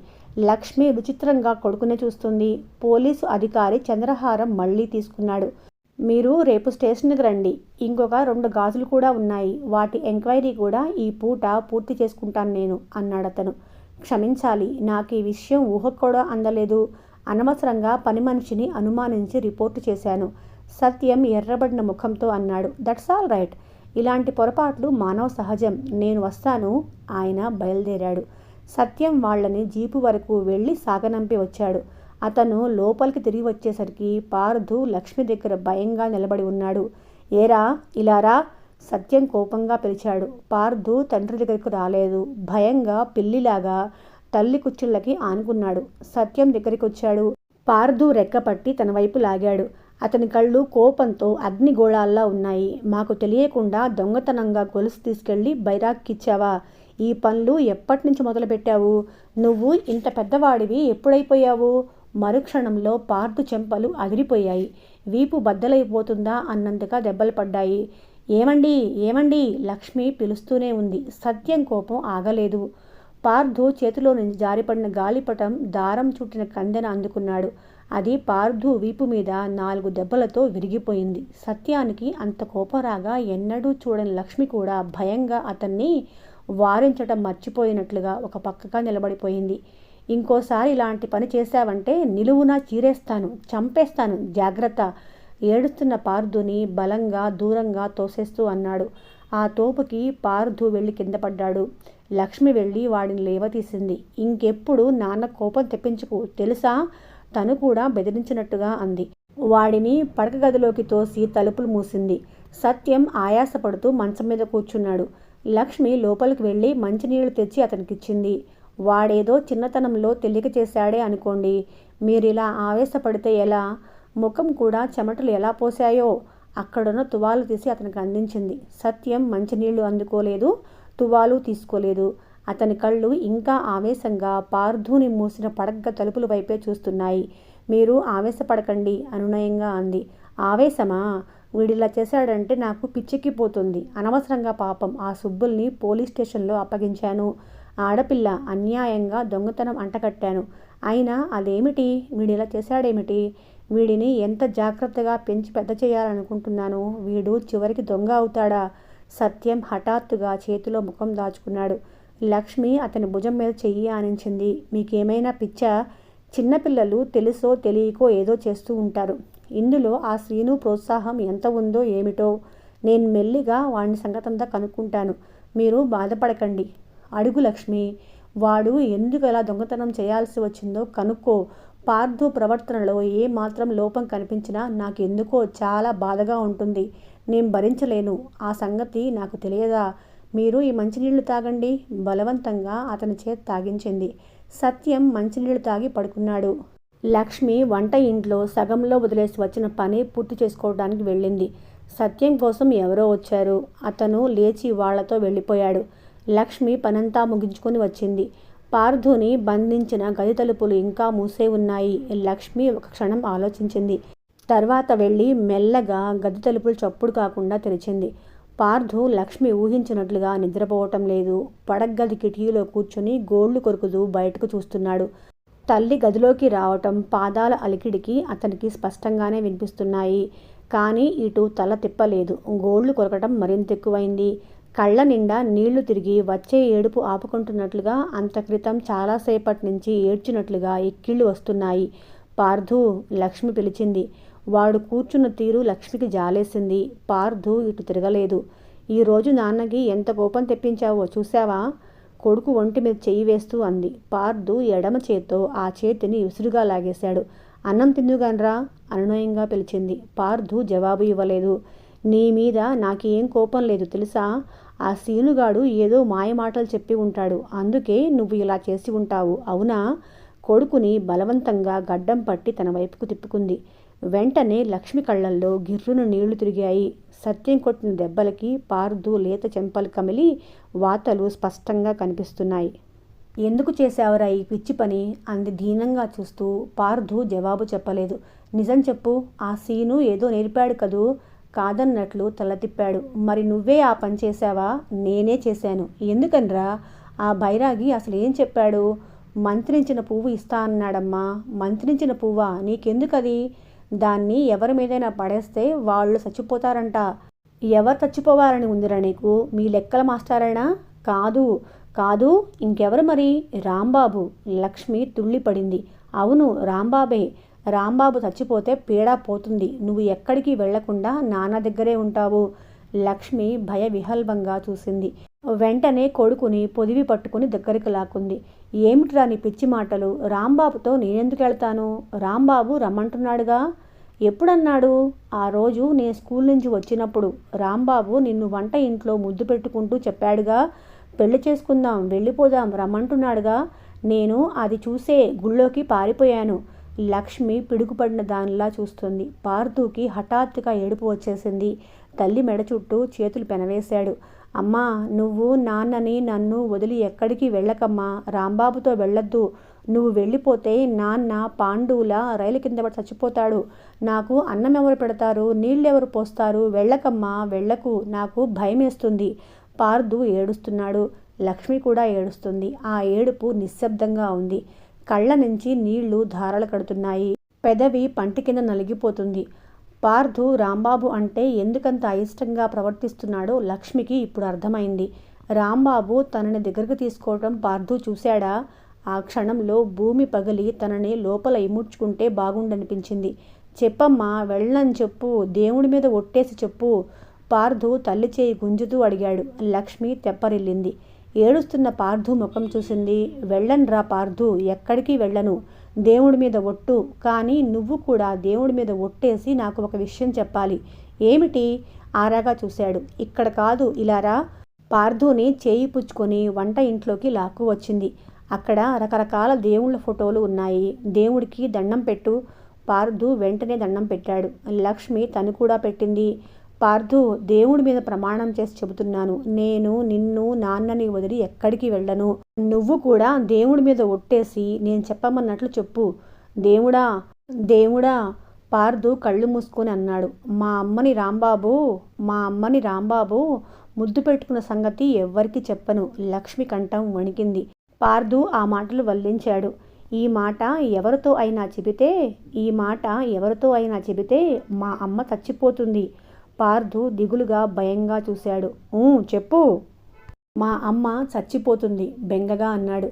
లక్ష్మి విచిత్రంగా కొడుకునే చూస్తుంది. పోలీసు అధికారి చంద్రహారం మళ్ళీ తీసుకున్నాడు. మీరు రేపు స్టేషన్కి రండి. ఇంకొక 2 గాజులు కూడా ఉన్నాయి. వాటి ఎంక్వైరీ కూడా ఈ పూట పూర్తి చేసుకుంటాను నేను అన్నాడతను. క్షమించాలి, నాకు ఈ విషయం ఊహకు కూడా అందలేదు. అనవసరంగా పని మనిషిని అనుమానించి రిపోర్టు చేశాను. సత్యం ఎర్రబడిన ముఖంతో అన్నాడు. That's all right. ఇలాంటి పొరపాట్లు మానవ సహజం. నేను వస్తాను. ఆయన బయలుదేరాడు. సత్యం వాళ్ళని జీపు వరకు వెళ్ళి సాగనంపి వచ్చాడు. అతను లోపలికి తిరిగి వచ్చేసరికి పార్థు లక్ష్మి దగ్గర భయంగా నిలబడి ఉన్నాడు. ఏరా ఇలారా, సత్యం కోపంగా పిలిచాడు. పార్థు తండ్రి దగ్గరకు రాలేదు. భయంగా పిల్లిలాగా తల్లి కుచ్చుళ్ళకి ఆనుకున్నాడు. సత్యం దగ్గరికి వచ్చాడు. పార్థు రెక్కపట్టి తన వైపు లాగాడు. అతని కళ్ళు కోపంతో అగ్నిగోళాల్లా ఉన్నాయి. మాకు తెలియకుండా దొంగతనంగా గొలుసు తీసుకెళ్లి బైరాక్కిచ్చావా? ఈ పనులు ఎప్పటినుంచి మొదలుపెట్టావు? నువ్వు ఇంత పెద్దవాడివి ఎప్పుడైపోయావు? మరుక్షణంలో పార్థు చెంపలు అదిరిపోయాయి. వీపు బద్దలైపోతుందా అన్నంతగా దెబ్బలు పడ్డాయి. ఏమండి ఏమండి, లక్ష్మి పిలుస్తూనే ఉంది. సత్యం కోపం ఆగలేదు. పార్థు చేతిలో నుంచి జారిపడిన గాలిపటం దారం చుట్టిన కందెన అందుకున్నాడు. అది పార్థు వీపు మీద 4 దెబ్బలతో విరిగిపోయింది. సత్యానికి అంత కోపం రాగా ఎన్నడూ చూడని లక్ష్మి కూడా భయంగా అతన్ని వారించటం మర్చిపోయినట్లుగా ఒక పక్కగా నిలబడిపోయింది. ఇంకోసారి ఇలాంటి పని చేశావంటే నిలువునా చీరేస్తాను, చంపేస్తాను, జాగ్రత్త. ఏడుస్తున్న పార్థుని బలంగా దూరంగా తోసేస్తూ అన్నాడు. ఆ తోపుకి పార్థు వెళ్ళి కింద పడ్డాడు. లక్ష్మి వెళ్ళి వాడిని లేవతీసింది. ఇంకెప్పుడు నాన్న కోపం తెప్పించుకు, తెలుసా? తను కూడా బెదిరించినట్టుగా అంది. వాడిని పడక గదిలోకి తోసి తలుపులు మూసింది. సత్యం ఆయాసపడుతూ మంచం మీద కూర్చున్నాడు. లక్ష్మి లోపలికి వెళ్ళి మంచినీళ్లు తెచ్చి అతనికిచ్చింది. వాడేదో చిన్నతనంలో తెలియక చేశాడే అనుకోండి. మీరిలా ఆవేశపడితే ఎలా? ముఖం కూడా చెమటలు ఎలా పోశాయో. అక్కడున్న తువాలు తీసి అతనికి అందించింది. సత్యం మంచినీళ్లు అందుకోలేదు, తువాలు తీసుకోలేదు. అతని కళ్ళు ఇంకా ఆవేశంగా పార్థుని మూసిన పడగ్గ తలుపుల వైపే చూస్తున్నాయి. మీరు ఆవేశపడకండి, అనునయంగా అంది. ఆవేశమా? వీడిలా చేశాడంటే నాకు పిచ్చెక్కిపోతుంది. అనవసరంగా పాపం ఆ సుబ్బుల్ని పోలీస్ స్టేషన్లో అప్పగించాను. ఆడపిల్ల, అన్యాయంగా దొంగతనం అంటకట్టాను. అయినా అదేమిటి, వీడిలా చేశాడేమిటి? వీడిని ఎంత జాగ్రత్తగా పెంచి పెద్ద చేయాలనుకుంటున్నాను. వీడు చివరికి దొంగ అవుతాడా? సత్యం హఠాత్తుగా చేతిలో ముఖం దాచుకున్నాడు. లక్ష్మి అతని భుజం మీద చెయ్యి ఆనించింది. మీకేమైనా పిచ్చా? చిన్నపిల్లలు తెలుసో తెలియకో ఏదో చేస్తూ ఉంటారు. ఇందులో ఆ శ్రీను ప్రోత్సాహం ఎంత ఉందో ఏమిటో. నేను మెల్లిగా వాడిని సంగతంతా కనుక్కుంటాను. మీరు బాధపడకండి. అడుగు లక్ష్మి, వాడు ఎందుకు అలా దొంగతనం చేయాల్సి వచ్చిందో కనుక్కో. పార్థు ప్రవర్తనలో ఏ మాత్రం లోపం కనిపించినా నాకెందుకో చాలా బాధగా ఉంటుంది. నేను భరించలేను. ఆ సంగతి నాకు తెలియదా? మీరు ఈ మంచినీళ్లు తాగండి. బలవంతంగా అతని చేతి తాగించింది. సత్యం మంచినీళ్లు తాగి పడుకున్నాడు. లక్ష్మి వంట ఇంట్లో సగంలో వదిలేసి వచ్చిన పని పూర్తి చేసుకోవడానికి వెళ్ళింది. సత్యం కోసం ఎవరో వచ్చారు. అతను లేచి వాళ్లతో వెళ్ళిపోయాడు. లక్ష్మి పనంతా ముగించుకొని వచ్చింది. పార్థుని బంధించిన గది తలుపులు ఇంకా మూసే ఉన్నాయి. లక్ష్మి ఒక క్షణం ఆలోచించింది. తర్వాత వెళ్ళి మెల్లగా గది తలుపులు చప్పుడు కాకుండా తెరిచింది. పార్థు లక్ష్మి ఊహించినట్లుగా నిద్రపోవటం లేదు. పడగ్గది కిటికీలో కూర్చుని గోళ్లు కొరుకుతూ బయటకు చూస్తున్నాడు. తల్లి గదిలోకి రావటం, పాదాల అలికిడికి అతనికి స్పష్టంగానే వినిపిస్తున్నాయి. కానీ ఇటు తల తిప్పలేదు. గోళ్లు కొరకటం మరింత ఎక్కువైంది. కళ్ళ నిండా నీళ్లు తిరిగి వచ్చే ఏడుపు ఆపుకుంటున్నట్లుగా, అంత క్రితం చాలాసేపటి నుంచి ఏడ్చినట్లుగా ఎక్కిళ్ళు వస్తున్నాయి. పార్థు, లక్ష్మి పిలిచింది. వాడు కూర్చున్న తీరు లక్ష్మికి జాలేసింది. పార్థు ఇటు తిరగలేదు. ఈరోజు నాన్నకి ఎంత కోపం తెప్పించావో చూశావా? కొడుకు ఒంటి మీద చెయ్యి వేస్తూ అంది. పార్థు ఎడమ చేత్తో ఆ చేతిని విసురుగా లాగేశాడు. అన్నం తిందుగానరా, అనునయంగా పిలిచింది. పార్థు జవాబు ఇవ్వలేదు. నీ మీద నాకేం కోపం లేదు తెలుసా? ఆ సీనుగాడు ఏదో మాయమాటలు చెప్పి ఉంటాడు. అందుకే నువ్వు ఇలా చేసి ఉంటావు, అవునా? కొడుకుని బలవంతంగా గడ్డం పట్టి తన వైపుకు తిప్పుకుంది. వెంటనే లక్ష్మి కళ్ళల్లో గిర్రును నీళ్లు తిరిగాయి. సత్యం కొట్టిన దెబ్బలకి పార్థు లేత చెంపలు కమిలి వాతలు స్పష్టంగా కనిపిస్తున్నాయి. ఎందుకు చేశావురా ఈ పిచ్చి పని? అంది దీనంగా చూస్తూ. పార్థు జవాబు చెప్పలేదు. నిజం చెప్పు, ఆ సీను ఏదో నేర్పాడు కదూ? కాదన్నట్లు తల తిప్పాడు. మరి నువ్వే ఆ పని చేశావా? నేనే చేశాను. ఎందుకనరా? ఆ బైరాగి అసలు ఏం చెప్పాడు? మంత్రించిన పువ్వు ఇస్తా అన్నాడమ్మా. మంత్రించిన పువ్వా? నీకెందుకది? దాన్ని ఎవరి మీదైనా పడేస్తే వాళ్ళు చచ్చిపోతారంట. ఎవరు చచ్చిపోవాలని ఉందిరా నీకు? మీ లెక్కల మాస్టారైనా? కాదు కాదు, ఇంకెవరు మరి? రాంబాబు. లక్ష్మి తుళ్ళిపడింది. అవును, రాంబాబే. రాంబాబు చచ్చిపోతే పీడా పోతుంది. నువ్వు ఎక్కడికి వెళ్లకుండా నాన్న దగ్గరే ఉంటావు. లక్ష్మి భయ విహల్వంగా చూసింది. వెంటనే కొడుకుని పొదివి పట్టుకుని దగ్గరికి లాక్కుంది. ఏమిట్రా నీ పిచ్చి మాటలు? రాంబాబుతో నేనెందుకు వెళ్తాను? రాంబాబు రమ్మంటున్నాడుగా. ఎప్పుడన్నాడు? ఆ రోజు నేను స్కూల్ నుంచి వచ్చినప్పుడు. రాంబాబు నిన్ను వంట ఇంట్లో ముద్దు పెట్టుకుంటూ చెప్పాడుగా, పెళ్లి చేసుకుందాం, వెళ్ళిపోదాం రమ్మంటున్నాడుగా. నేను అది చూసే గుళ్ళోకి పారిపోయాను. లక్ష్మి పిడుగుపడిన దానిలా చూస్తుంది. పార్థుకి హఠాత్తుగా ఏడుపు వచ్చేసింది. తల్లి మెడ చుట్టూ చేతులు పెనవేశాడు. అమ్మా, నువ్వు నాన్నని నన్ను వదిలి ఎక్కడికి వెళ్ళకమ్మా. రాంబాబుతో వెళ్ళొద్దు. నువ్వు వెళ్ళిపోతే నాన్న పాండువులా రైలు కింద పడి చచ్చిపోతాడు. నాకు అన్నం ఎవరు పెడతారు? నీళ్ళెవరు పోస్తారు? వెళ్ళకమ్మా, వెళ్ళకు. నాకు భయమేస్తుంది. పార్థు ఏడుస్తున్నాడు. లక్ష్మి కూడా ఏడుస్తుంది. ఆ ఏడుపు నిశ్శబ్దంగా ఉంది. కళ్ళ నుంచి నీళ్లు ధారలు కడుతున్నాయి. పెదవి పంటి కింద నలిగిపోతుంది. పార్థు రాంబాబు అంటే ఎందుకంత అయిష్టంగా ప్రవర్తిస్తున్నాడో లక్ష్మికి ఇప్పుడు అర్థమైంది. రాంబాబు తనని దగ్గరకు తీసుకోవటం పార్థు చూశాడా? ఆ క్షణంలో భూమి పగిలి తనని లోపల ఇముడ్చుకుంటే బాగుండనిపించింది. చెప్పమ్మా, వెళ్ళని చెప్పు. దేవుడి మీద ఒట్టేసి చెప్పు. పార్థు తల్లి చేయి గుంజుతూ అడిగాడు. లక్ష్మి తెప్పరిల్లింది. ఏడుస్తున్న పార్థు ముఖం చూసింది. వెళ్ళనురా పార్థు, ఎక్కడికి వెళ్ళను. దేవుడి మీద ఒట్టు. కానీ నువ్వు కూడా దేవుడి మీద ఒట్టేసి నాకు ఒక విషయం చెప్పాలి. ఏమిటి? ఆరాగా చూశాడు. ఇక్కడ కాదు, ఇలారా. పార్థుని చేయి పుచ్చుకొని వంట ఇంట్లోకి లాక్కు వచ్చింది. అక్కడ రకరకాల దేవుళ్ళ ఫోటోలు ఉన్నాయి. దేవుడికి దండం పెట్టు. పార్థు వెంటనే దండం పెట్టాడు. లక్ష్మి తను కూడా పెట్టింది. పార్థు, దేవుడి మీద ప్రమాణం చేసి చెబుతున్నాను. నేను నిన్ను నాన్నని వదిలి ఎక్కడికి వెళ్ళను. నువ్వు కూడా దేవుడి మీద ఒట్టేసి నేను చెప్పమన్నట్లు చెప్పు. దేవుడా, దేవుడా. పార్థు కళ్ళు మూసుకొని అన్నాడు. మా అమ్మని రాంబాబు ముద్దు పెట్టుకున్న సంగతి ఎవ్వరికి చెప్పను. లక్ష్మి కంఠం వణికింది. పార్థు ఆ మాటలు వల్లించాడు. ఈ మాట ఎవరితో అయినా చెబితే మా అమ్మ చచ్చిపోతుంది. పార్థు దిగులుగా భయంగా చూశాడు. చెప్పు. మా అమ్మ చచ్చిపోతుంది బెంగగా అన్నాడు.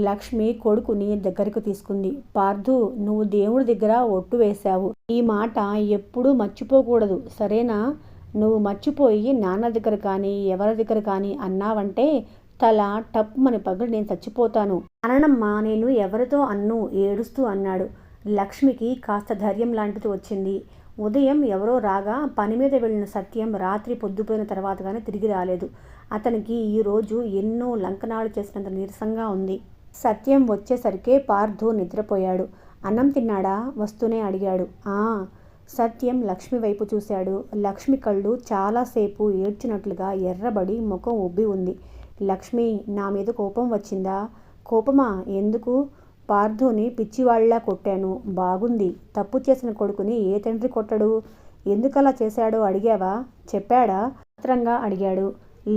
లక్ష్మి కొడుకుని దగ్గరకు తీసుకుంది. పార్థు, నువ్వు దేవుడి దగ్గర ఒట్టు వేశావు. ఈ మాట ఎప్పుడూ మర్చిపోకూడదు, సరేనా? నువ్వు మర్చిపోయి నాన్న దగ్గర కానీ ఎవరి దగ్గర కానీ అన్నావంటే తల టప్మని పగిలి నేను చచ్చిపోతాను. అననమ్మా, నేను ఎవరితో అన్ను ఏడుస్తూ అన్నాడు. లక్ష్మికి కాస్త ధైర్యం లాంటిది వచ్చింది. ఉదయం ఎవరో రాగా పని మీద వెళ్ళిన సత్యం రాత్రి పొద్దుపోయిన తర్వాత కానీ తిరిగి రాలేదు. అతనికి ఈరోజు ఎన్నో లంకనాలు చేసినంత నీరసంగా ఉంది. సత్యం వచ్చేసరికే పార్థు నిద్రపోయాడు. అన్నం తిన్నాడా? వస్తూనే అడిగాడు. సత్యం లక్ష్మి వైపు చూశాడు. లక్ష్మి కళ్ళు చాలాసేపు ఏడ్చినట్లుగా ఎర్రబడి ముఖం ఉబ్బి ఉంది. లక్ష్మి, నా మీద కోపం వచ్చిందా? కోపమా? ఎందుకు? పార్థుని పిచ్చివాళ్లా కొట్టాను. బాగుంది. తప్పు చేసిన కొడుకుని ఏ తండ్రి కొట్టడు? ఎందుకలా చేశాడో అడిగావా? చెప్పాడా? ఆత్రంగా అడిగాడు.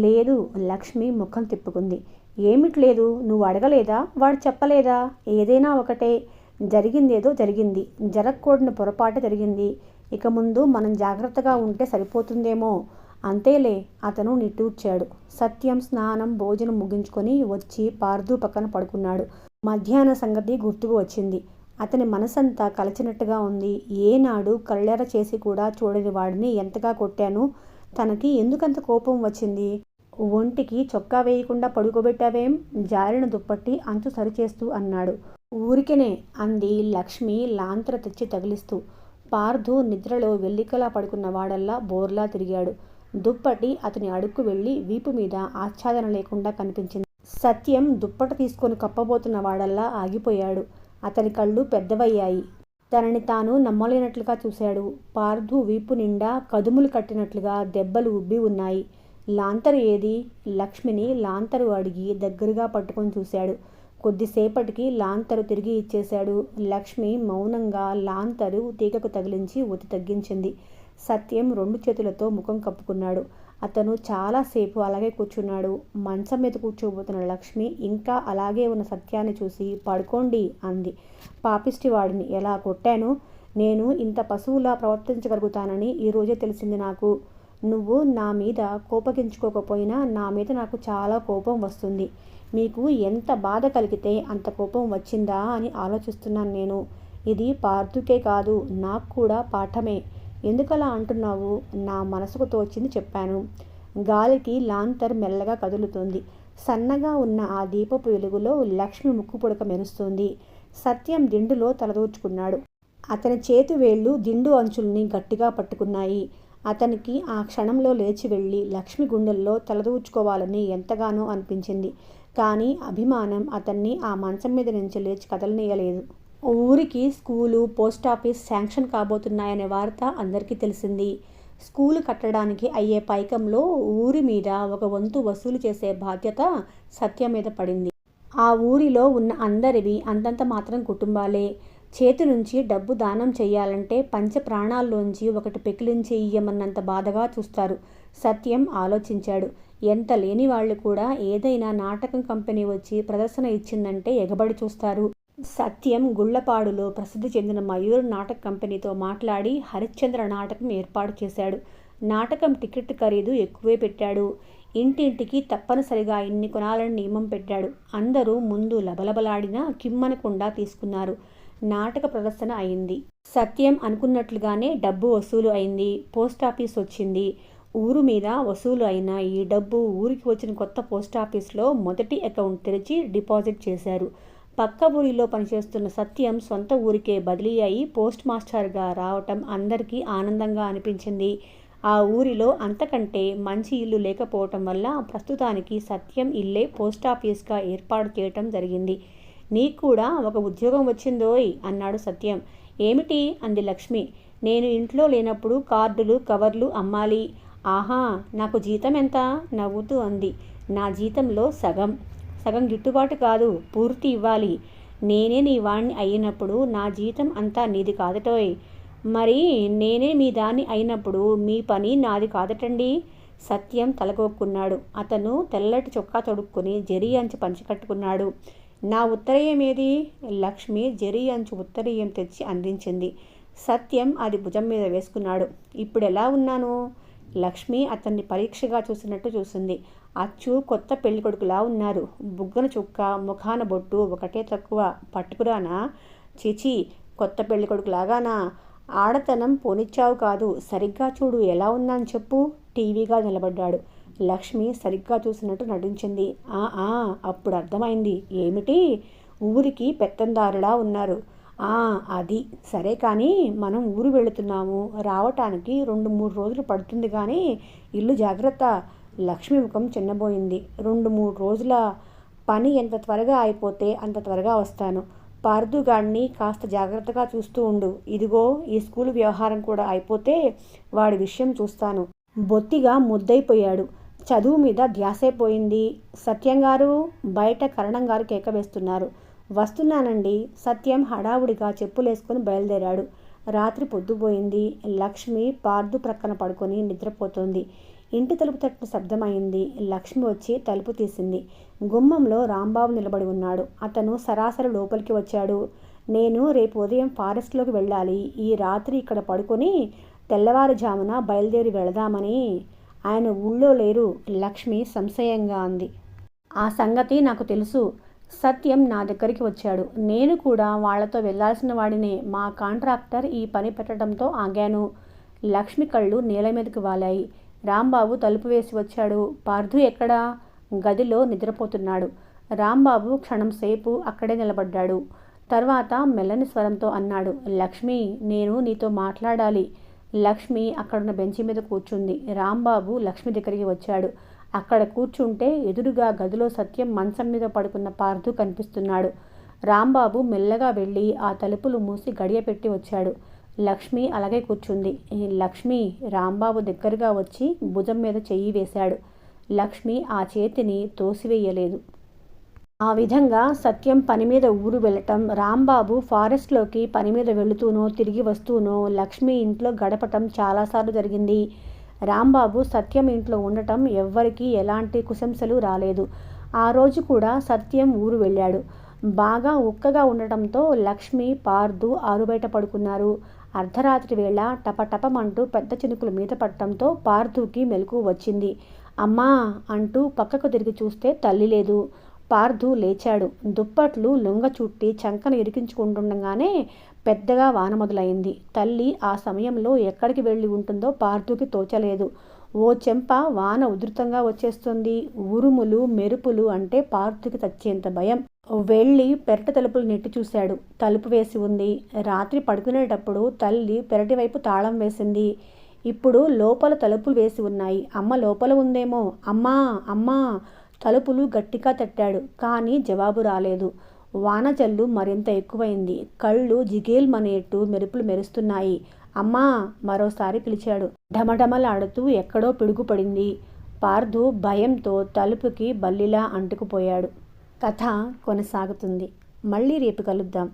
లేదు. లక్ష్మి ముఖం తిప్పుకుంది. ఏమిట్లేదు? నువ్వు అడగలేదా? వాడు చెప్పలేదా? ఏదైనా ఒకటే. జరిగిందేదో జరిగింది. జరగకూడని పొరపాటు జరిగింది. ఇక ముందు మనం జాగ్రత్తగా ఉంటే సరిపోతుందేమో. అంతేలే. అతను నిట్టూర్చాడు. సత్యం స్నానం భోజనం ముగించుకొని వచ్చి పార్థు పక్కన పడుకున్నాడు. మధ్యాహ్న సంగతి గుర్తుకు వచ్చింది. అతని మనసంతా కలచినట్టుగా ఉంది. ఏనాడు కళ్ళెర చేసి కూడా చూడని వాడిని ఎంతగా కొట్టాను. తనకి ఎందుకంత కోపం వచ్చింది? ఒంటికి చొక్కా వేయకుండా పడుకోబెట్టావేం? జారిన దుప్పట్టి అంచు సరిచేస్తూ అన్నాడు. ఊరికెనే అంది లక్ష్మి లాంతర తెచ్చి తగిలిస్తూ. పార్థు నిద్రలో వెల్లికలా పడుకున్న వాడల్లా బోర్లా తిరిగాడు. దుప్పటి అతని అడుక్కు వెళ్ళి వీపు మీద ఆచ్ఛాదన లేకుండా కనిపించింది. సత్యం దుప్పట తీసుకొని కప్పబోతున్న వాడల్లా ఆగిపోయాడు. అతని కళ్ళు పెద్దవయ్యాయి. తనని తాను నమ్మలేనట్లుగా చూశాడు. పార్థు వీపు నిండా కదుములు కట్టినట్లుగా దెబ్బలు ఉబ్బి ఉన్నాయి. లాంతరు ఏది? లక్ష్మిని లాంతరు అడిగి దగ్గరగా పట్టుకొని చూశాడు. కొద్దిసేపటికి లాంతరు తిరిగి ఇచ్చేశాడు. లక్ష్మి మౌనంగా లాంతరు తీగకు తగిలించి ఒత్తి తగ్గించింది. సత్యం 2 చేతులతో ముఖం కప్పుకున్నాడు. అతను చాలాసేపు అలాగే కూర్చున్నాడు. మంచం మీద కూర్చోబోతున్న లక్ష్మి ఇంకా అలాగే ఉన్న సత్యాన్ని చూసి పడుకోండి అంది. పాపిష్టివాడిని ఎలా కొట్టాను? నేను ఇంత పశువులా ప్రవర్తించగలుగుతానని ఈరోజే తెలిసింది నాకు. నువ్వు నా మీద కోపగించుకోకపోయినా నా మీద నాకు చాలా కోపం వస్తుంది. మీకు ఎంత బాధ కలిగితే అంత కోపం వచ్చిందా అని ఆలోచిస్తున్నాను నేను. ఇది పార్థుకే కాదు, నాకు కూడా పాఠమే. ఎందుకలా అంటున్నావు? నా మనసుకు తోచింది చెప్పాను. గాలికి లాంతర్ మెల్లగా కదులుతోంది. సన్నగా ఉన్న ఆ దీపపు వెలుగులో లక్ష్మి ముక్కు పుడక మెరుస్తోంది. సత్యం దిండులో తలదూర్చుకున్నాడు. అతని చేతి వేళ్లు దిండు అంచుల్ని గట్టిగా పట్టుకున్నాయి. అతనికి ఆ క్షణంలో లేచి వెళ్ళి లక్ష్మి గుండెల్లో తలదూర్చుకోవాలని ఎంతగానో అనిపించింది. కానీ అభిమానం అతన్ని ఆ మంచం మీద నుంచి లేచి కదలనీయలేదు. ఊరికి స్కూలు, పోస్టాఫీస్ శాంక్షన్ కాబోతున్నాయనే వార్త అందరికీ తెలిసింది. స్కూలు కట్టడానికి అయ్యే పైకంలో ఊరి మీద ఒక వంతు వసూలు చేసే బాధ్యత సత్యం మీద పడింది. ఆ ఊరిలో ఉన్న అందరివి అంతంత మాత్రం కుటుంబాలే. చేతి నుంచి డబ్బు దానం చెయ్యాలంటే పంచ ప్రాణాల్లోంచి ఒకటి పెకిలించి ఇయ్యమన్నంత బాధగా చూస్తారు. సత్యం ఆలోచించాడు. ఎంత లేని వాళ్ళు కూడా ఏదైనా నాటకం కంపెనీ వచ్చి ప్రదర్శన ఇచ్చిందంటే ఎగబడి చూస్తారు. సత్యం గుళ్లపాడులో ప్రసిద్ధి చెందిన మయూర్ నాటక కంపెనీతో మాట్లాడి హరిశ్చంద్ర నాటకం ఏర్పాటు చేశాడు. నాటకం టికెట్ ఖరీదు ఎక్కువే పెట్టాడు. ఇంటింటికి తప్పనిసరిగా ఇన్ని కొనాలని నియమం పెట్టాడు. అందరూ ముందు లబలబలాడినా కిమ్మనకుండా తీసుకున్నారు. నాటక ప్రదర్శన అయింది. సత్యం అనుకున్నట్లుగానే డబ్బు వసూలు అయింది. పోస్టాఫీస్ వచ్చింది. ఊరు మీద వసూలు అయిన ఈ డబ్బు ఊరికి వచ్చిన కొత్త పోస్టాఫీస్లో మొదటి అకౌంట్ తెరిచి డిపాజిట్ చేశారు. పక్క ఊరిలో పనిచేస్తున్న సత్యం సొంత ఊరికే బదిలీ అయి పోస్ట్ మాస్టర్గా రావటం అందరికీ ఆనందంగా అనిపించింది. ఆ ఊరిలో అంతకంటే మంచి ఇల్లు లేకపోవటం వల్ల ప్రస్తుతానికి సత్యం ఇల్లే పోస్టాఫీస్గా ఏర్పాటు చేయటం జరిగింది. నీకు కూడా ఒక ఉద్యోగం వచ్చిందోయ్ అన్నాడు సత్యం. ఏమిటి అంది లక్ష్మి. నేను ఇంట్లో లేనప్పుడు కార్డులు, కవర్లు అమ్మాలి. ఆహా, నాకు జీతం ఎంత నవ్వుతూ అంది. నా జీతంలో సగం గిట్టుబాటు కాదు, పూర్తి ఇవ్వాలి. నేనే నీ వాణ్ణి అయినప్పుడు నా జీతం అంతా నీది కాదటోయ్. మరి నేనే మీ దాన్ని అయినప్పుడు మీ పని నాది కాదటండి. సత్యం తలకొక్కున్నాడు. అతను తెల్లటి చొక్కా తొడుక్కుని జరీ అంచు పంచికట్టుకున్నాడు. నా ఉత్తరీయం ఏది? లక్ష్మి జరీ అంచు ఉత్తరీయం తెచ్చి అందించింది. సత్యం అది భుజం మీద వేసుకున్నాడు. ఇప్పుడెలా ఉన్నాను? లక్ష్మి అతన్ని పరీక్షగా చూసినట్టు చూసింది. అచ్చు కొత్త పెళ్ళికొడుకులా ఉన్నారు. బుగ్గన చుక్క, ముఖాన బొట్టు ఒకటే తక్కువ. పట్టుకురానా? చిచి, కొత్త పెళ్ళికొడుకులాగానా? ఆడతనం పోనిచ్చావు కాదు. సరిగ్గా చూడు, ఎలా ఉన్నాను చెప్పు. టీవీగా నిలబడ్డాడు. లక్ష్మి సరిగ్గా చూసినట్టు నటించింది. అప్పుడు అర్థమైంది. ఏమిటి? ఊరికి పెత్తందారులా ఉన్నారు. అది సరే, కానీ మనం ఊరు వెళుతున్నాము. రావటానికి 2-3 రోజులు పడుతుంది కానీ ఇల్లు జాగ్రత్త. లక్ష్మి ముఖం చిన్నబోయింది. 2-3 రోజుల పని ఎంత త్వరగా అయిపోతే అంత త్వరగా వస్తాను. పార్దుగాడిని కాస్త జాగ్రత్తగా చూస్తూ ఉండు. ఇదిగో ఈ స్కూలు వ్యవహారం కూడా అయిపోతే వాడి విషయం చూస్తాను. బొత్తిగా ముద్దైపోయాడు. చదువు మీద ధ్యాసైపోయింది. సత్యంగారు, బయట కరణంగారు కేక వేస్తున్నారు. వస్తున్నానండి. సత్యం హడావుడిగా చెప్పులేసుకుని బయలుదేరాడు. రాత్రి పొద్దుపోయింది. లక్ష్మి పార్దు ప్రక్కన పడుకొని నిద్రపోతోంది. ఇంటి తలుపు తట్టిన శబ్దమైంది. లక్ష్మి వచ్చి తలుపు తీసింది. గుమ్మంలో రాంబాబు నిలబడి ఉన్నాడు. అతను సరాసరి లోపలికి వచ్చాడు. నేను రేపు ఉదయం ఫారెస్ట్లోకి వెళ్ళాలి. ఈ రాత్రి ఇక్కడ పడుకొని తెల్లవారుజామున బయలుదేరి వెళదామని. ఆయన ఊళ్ళో లేరు. లక్ష్మి సంశయంగా అంది. ఆ సంగతి నాకు తెలుసు. సత్యం నా దగ్గరికి వచ్చాడు. నేను కూడా వాళ్లతో వెళ్లాల్సిన వాడినే. మా కాంట్రాక్టర్ ఈ పని పెట్టడంతో ఆగాను. లక్ష్మి కళ్ళు నేల మీదకి వాలాయి. రాంబాబు తలుపు వేసి వచ్చాడు. పార్దు ఎక్కడా? గదిలో నిద్రపోతున్నాడు. రాంబాబు క్షణంసేపు అక్కడే నిలబడ్డాడు. తర్వాత మెల్లని స్వరంతో అన్నాడు. లక్ష్మి, నేను నీతో మాట్లాడాలి. లక్ష్మి అక్కడున్న బెంచి మీద కూర్చుంది. రాంబాబు లక్ష్మి దగ్గరికి వచ్చాడు. అక్కడ కూర్చుంటే ఎదురుగా గదిలో సత్యం మంచం మీద పడుకున్న పార్దు కనిపిస్తున్నాడు. రాంబాబు మెల్లగా వెళ్ళి ఆ తలుపులు మూసి గడియ పెట్టి వచ్చాడు. లక్ష్మి అలాగే కూర్చుంది. లక్ష్మి రాంబాబు దగ్గరగా వచ్చి భుజం మీద చెయ్యి వేశాడు. లక్ష్మి ఆ చేతిని తోసివేయలేదు. ఆ విధంగా సత్యం పని మీద ఊరు వెళ్ళటం, రాంబాబు ఫారెస్ట్లోకి పని మీద వెళుతూనో తిరిగి వస్తూనో లక్ష్మి ఇంట్లో గడపటం చాలాసార్లు జరిగింది. రాంబాబు సత్యం ఇంట్లో ఉండటం ఎవ్వరికీ ఎలాంటి కుశంసలు రాలేదు. ఆ రోజు కూడా సత్యం ఊరు వెళ్ళాడు. బాగా ఉక్కగా ఉండటంతో లక్ష్మి, పార్దు ఆరుబయట పడుకున్నారు. అర్ధరాత్రి వేళ టపటపమంటూ పెద్ద చినుకులు మీద పడటంతో పార్దుకి మెలకువ వచ్చింది. అమ్మా అంటూ పక్కకు తిరిగి చూస్తే తల్లి లేదు. పార్దు లేచాడు. దుప్పట్లు లొంగ చుట్టి చంకన ఇరికించుకుంటుండగానే పెద్దగా వాన మొదలైంది. తల్లి ఆ సమయంలో ఎక్కడికి వెళ్ళి ఉంటుందో పార్దుకి తోచలేదు. ఓ చెంప వాన ఉధృతంగా వచ్చేస్తుంది. ఉరుములు మెరుపులు అంటే పార్థుకి చచ్చేంత భయం. వెళ్ళి పెరట తలుపులు నెట్టి చూశాడు. తలుపు వేసి ఉంది. రాత్రి పడుకునేటప్పుడు తల్లి పెరటి వైపు తాళం వేసింది. ఇప్పుడు లోపల తలుపులు వేసి ఉన్నాయి. అమ్మ లోపల ఉందేమో. అమ్మా అమ్మా! తలుపులు గట్టిగా తట్టాడు. కానీ జవాబు రాలేదు. వానజల్లు మరింత ఎక్కువైంది. కళ్ళు జిగేల్మనేట్టు మెరుపులు మెరుస్తున్నాయి. అమ్మా! మరోసారి పిలిచాడు. ఢమఢమలాడుతూ ఎక్కడో పిడుగుపడింది. పార్థు భయంతో తలుపుకి బల్లిలా అంటుకుపోయాడు. కథ కొనసాగుతుంది. మళ్ళీ రేపు కలుద్దాం.